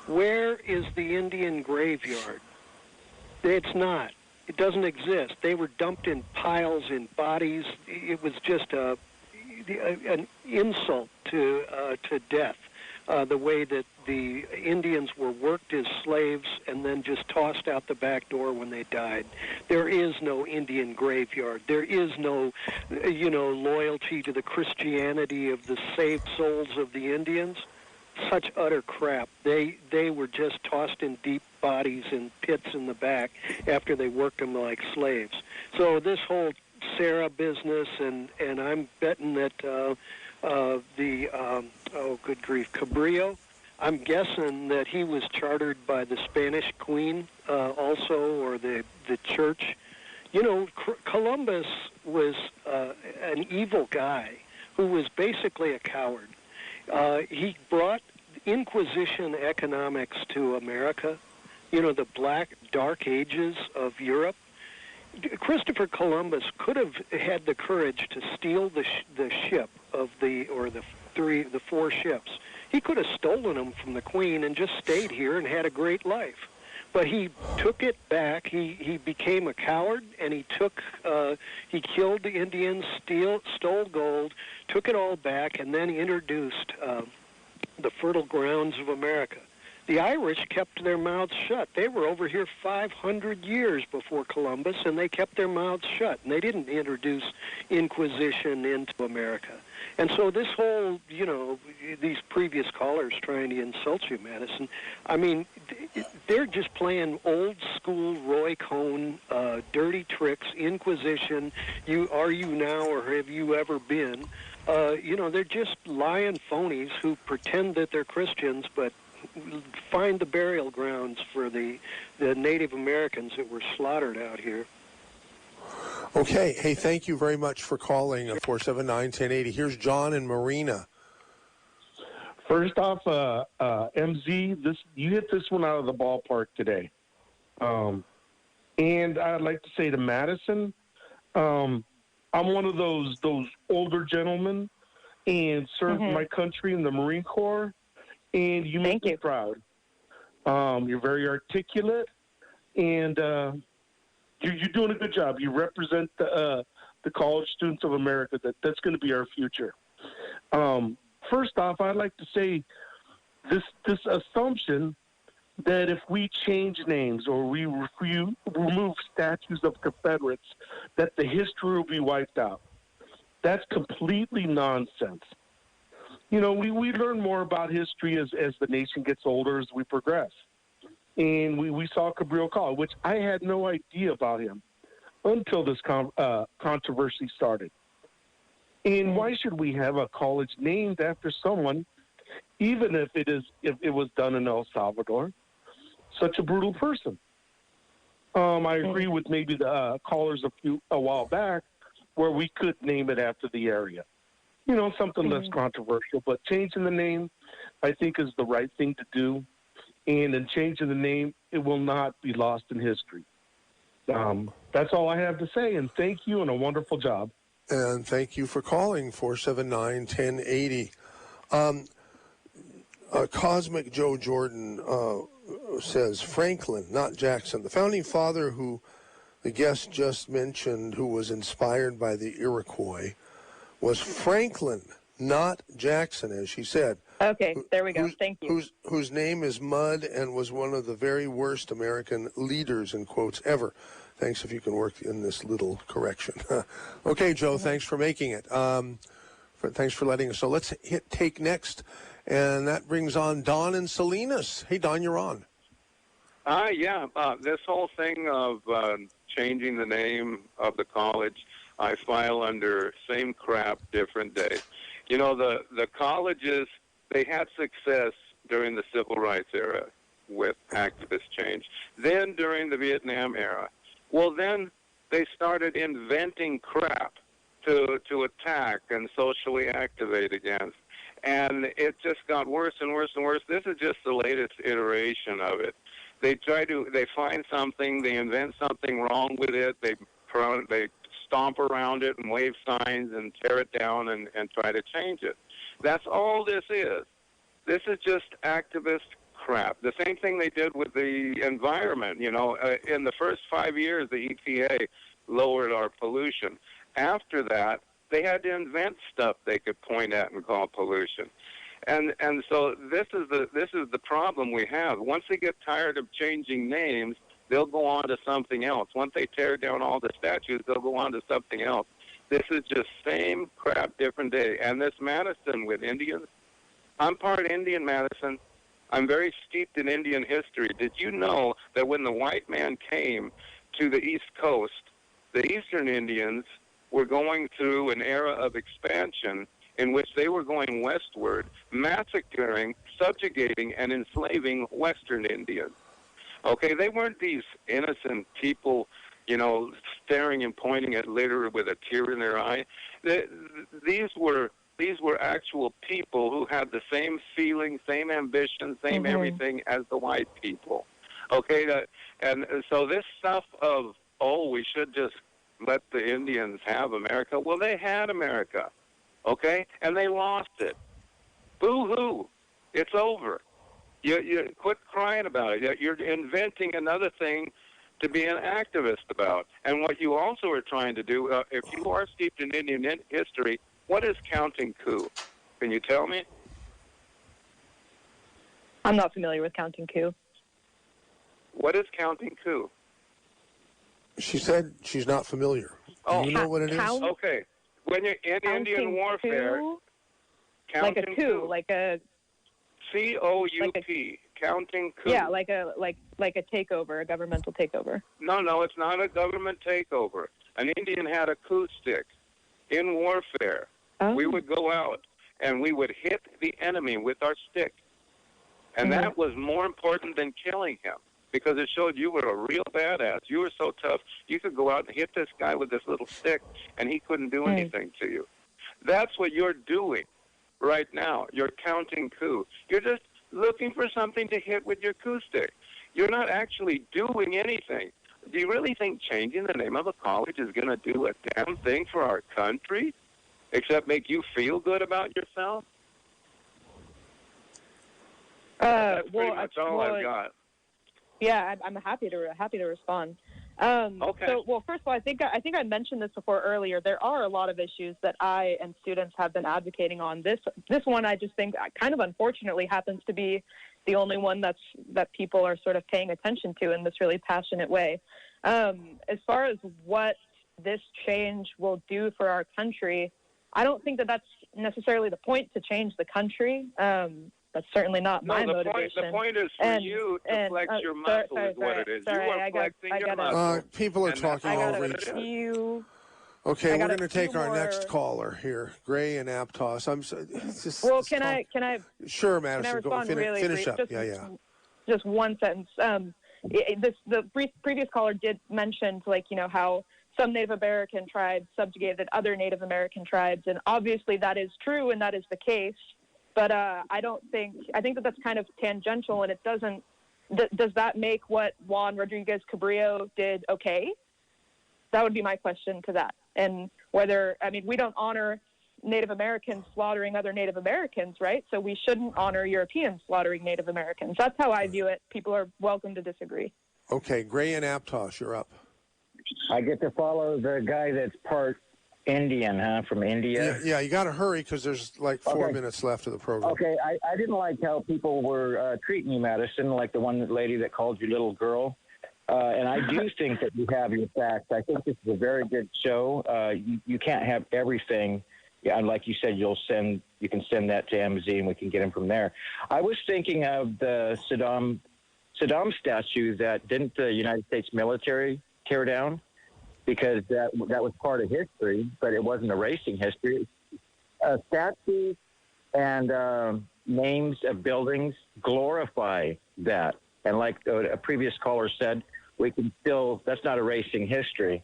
where is the Indian graveyard? It's not. It doesn't exist. They were dumped in piles, in bodies. It was just an insult to death, the way that the Indians were worked as slaves and then just tossed out the back door when they died. There is no Indian graveyard. There is no, loyalty to the Christianity of the saved souls of the Indians. Such utter crap. They were just tossed in deep bodies in pits in the back after they worked them like slaves. So this whole Sarah business, and I'm betting that good grief, Cabrillo, I'm guessing that he was chartered by the Spanish Queen also, or the church. You know, Columbus was an evil guy who was basically a coward. He brought Inquisition economics to America, you know, the black dark ages of Europe. Christopher Columbus could have had the courage to steal the ship of the four ships. He could have stolen them from the Queen and just stayed here and had a great life. But he took it back. He became a coward, and he killed the Indians, stole gold, took it all back, and then introduced the fertile grounds of America. The Irish kept their mouths shut. They were over here 500 years before Columbus, and they kept their mouths shut, and they didn't introduce Inquisition into America. And so this whole, these previous callers trying to insult you, Madison, I mean, they're just playing old school Roy Cohn, dirty tricks, Inquisition, are you now or have you ever been? They're just lying phonies who pretend that they're Christians, but find the burial grounds for the Native Americans that were slaughtered out here. Okay. Hey, thank you very much for calling 479-1080. Here's John in Marina. First off, MZ, you hit this one out of the ballpark today. And I'd like to say to Madison, I'm one of those older gentlemen and served my country in the Marine Corps, and you make me proud. You're very articulate, and you're doing a good job. You represent the college students of America. That's going to be our future. First off, I'd like to say this assumption that if we change names or we remove statues of Confederates, that the history will be wiped out. That's completely nonsense. You know, we learn more about history as the nation gets older, as we progress. And we saw Cabrillo College, which I had no idea about him until this controversy started. And why should we have a college named after someone, even if it was done in El Salvador? Such a brutal person. I agree with maybe the callers a while back where we could name it after the area. You know, something less controversial. But changing the name, I think, is the right thing to do. And in changing the name, it will not be lost in history. That's all I have to say. And thank you, and a wonderful job. And thank you for calling 479-1080. Cosmic Joe Jordan says, Franklin, not Jackson, the founding father who the guest just mentioned, who was inspired by the Iroquois, was Franklin, not Jackson, as she said. Okay, there we go. Thank you. Whose name is Mud and was one of the very worst American leaders, in quotes, ever. Thanks if you can work in this little correction. Okay, Joe, thanks for making it. Thanks for letting us. So let's hit take next, and that brings on Don and Salinas. Hey, Don, you're on. This whole thing of changing the name of the college, I file under same crap, different day. You know, the colleges, they had success during the civil rights era with activist change. Then during the Vietnam era, well, then they started inventing crap to attack and socially activate against. And it just got worse and worse and worse. This is just the latest iteration of it. They find something, they invent something wrong with it, they stomp around it and wave signs and tear it down and try to change it. That's all this is. This is just activist crap. The same thing they did with the environment. You know, in the first 5 years, the EPA lowered our pollution. After that, they had to invent stuff they could point at and call pollution. And so this is the problem we have. Once they get tired of changing names, they'll go on to something else. Once they tear down all the statues, they'll go on to something else. This is just same crap, different day. And this Madison with Indians, I'm part Indian, Madison. I'm very steeped in Indian history. Did you know that when the white man came to the East Coast, the Eastern Indians were going through an era of expansion in which they were going westward, massacring, subjugating, and enslaving Western Indians? Okay, they weren't these innocent people, you know, staring and pointing at litter with a tear in their eye. These were actual people who had the same feelings, same ambition, same everything as the white people. Okay, and so this stuff of, oh, we should just let the Indians have America. Well, they had America, okay, and they lost it. Boo-hoo, it's over. You quit crying about it. You're inventing another thing to be an activist about. And what you also are trying to do, if you are steeped in Indian history, what is counting coup? Can you tell me? I'm not familiar with counting coup. What is counting coup? She said she's not familiar. Oh, do you know what it is? Okay. When you're in Indian warfare, like a coup, like a COUP, counting coup. Yeah, like a takeover, a governmental takeover. No, it's not a government takeover. An Indian had a coup stick in warfare. Oh. We would go out and we would hit the enemy with our stick. And that was more important than killing him, because it showed you were a real badass. You were so tough, you could go out and hit this guy with this little stick, and he couldn't do anything to you. That's what you're doing right now. You're counting coup. You're just looking for something to hit with your coup stick. You're not actually doing anything. Do you really think changing the name of a college is going to do a damn thing for our country, except make you feel good about yourself? That's pretty much all I've got. Yeah, I'm happy to respond. Okay. So, well, first of all, I think I mentioned this before earlier. There are a lot of issues that I and students have been advocating on. This one, I just think, kind of unfortunately, happens to be the only one that people are sort of paying attention to in this really passionate way. As far as what this change will do for our country, I don't think that that's necessarily the point, to change the country. That's certainly not my motivation. The point is for you to flex your muscle is what it is. You are flexing your muscle. People are talking over each other. Okay, we're going to take our next caller here, Gray and Aptos. Can I? Sure, Madison. Can I respond really finish brief? up. Just one sentence. The previous caller did mention, how some Native American tribes subjugated other Native American tribes, and obviously that is true and that is the case. But I think that that's kind of tangential, and it doesn't. Does that make what Juan Rodriguez Cabrillo did okay? That would be my question to that. And we don't honor Native Americans slaughtering other Native Americans, right? So we shouldn't honor Europeans slaughtering Native Americans. That's how I view it. People are welcome to disagree. Okay, Gray and Aptos, you're up. I get to follow the guy that's part Indian, huh? From India. Yeah, you got to hurry because there's like 4 minutes left of the program. Okay, I didn't like how people were treating you, Madison, like the one lady that called you little girl. And I do think that you have your facts. I think this is a very good show. You can't have everything. Yeah, and like you said, you can send that to MZ and we can get him from there. I was thinking of the Saddam statue that didn't the United States military tear down, because that was part of history, but it wasn't erasing history. Statues and names of buildings glorify that. And like a previous caller said, we can still, that's not erasing history.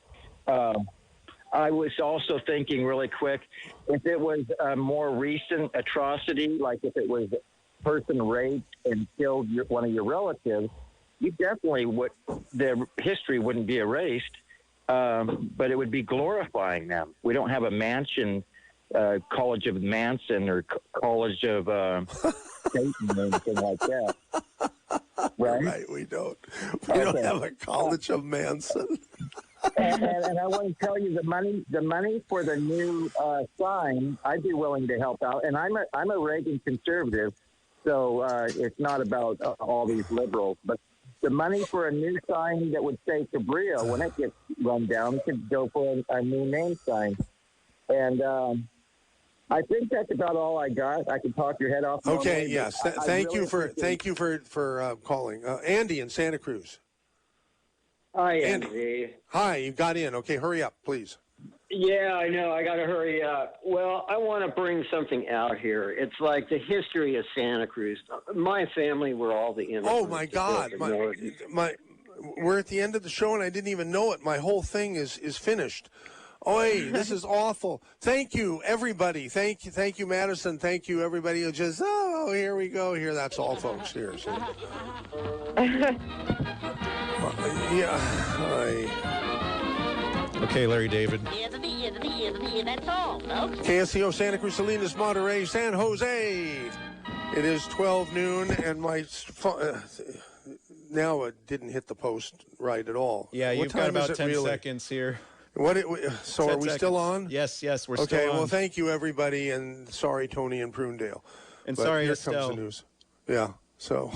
I was also thinking really quick, if it was a more recent atrocity, like if it was a person raped and killed one of your relatives, you definitely the history wouldn't be erased. But it would be glorifying them. We don't have a mansion, College of Manson or College of Satan or anything like that. Right? We don't. We don't have a College of Manson. and I want to tell you, the money for the new sign, I'd be willing to help out. And I'm a Reagan conservative, so it's not about all these liberals, but the money for a new sign that would say Cabrillo, when it gets run down, could go for a new name sign. And I think that's about all I got. I can talk your head off. Okay, normally, yes. Thank you for calling. Andy in Santa Cruz. Hi, Andy. Hi, you got in. Okay, hurry up, please. Yeah, I know. I got to hurry up. Well, I want to bring something out here. It's like the history of Santa Cruz. My family were all the immigrants. Oh, my God. We're at the end of the show, and I didn't even know it. My whole thing is finished. Oy, this is awful. Thank you, everybody. Thank you, Madison. Thank you, everybody. Who just, here we go. Here, that's all, folks. Here. So. Okay, Larry David. That's all, folks. KSCO, Santa Cruz, Salinas, Monterey, San Jose. It is 12 noon, and my now it didn't hit the post right at all. Yeah, you've got about 10 seconds here. So are we still on? Yes, we're still on. Okay, well, thank you, everybody, and sorry, Tony and Prunedale. And but sorry, here Estelle. comes the news. Yeah, so...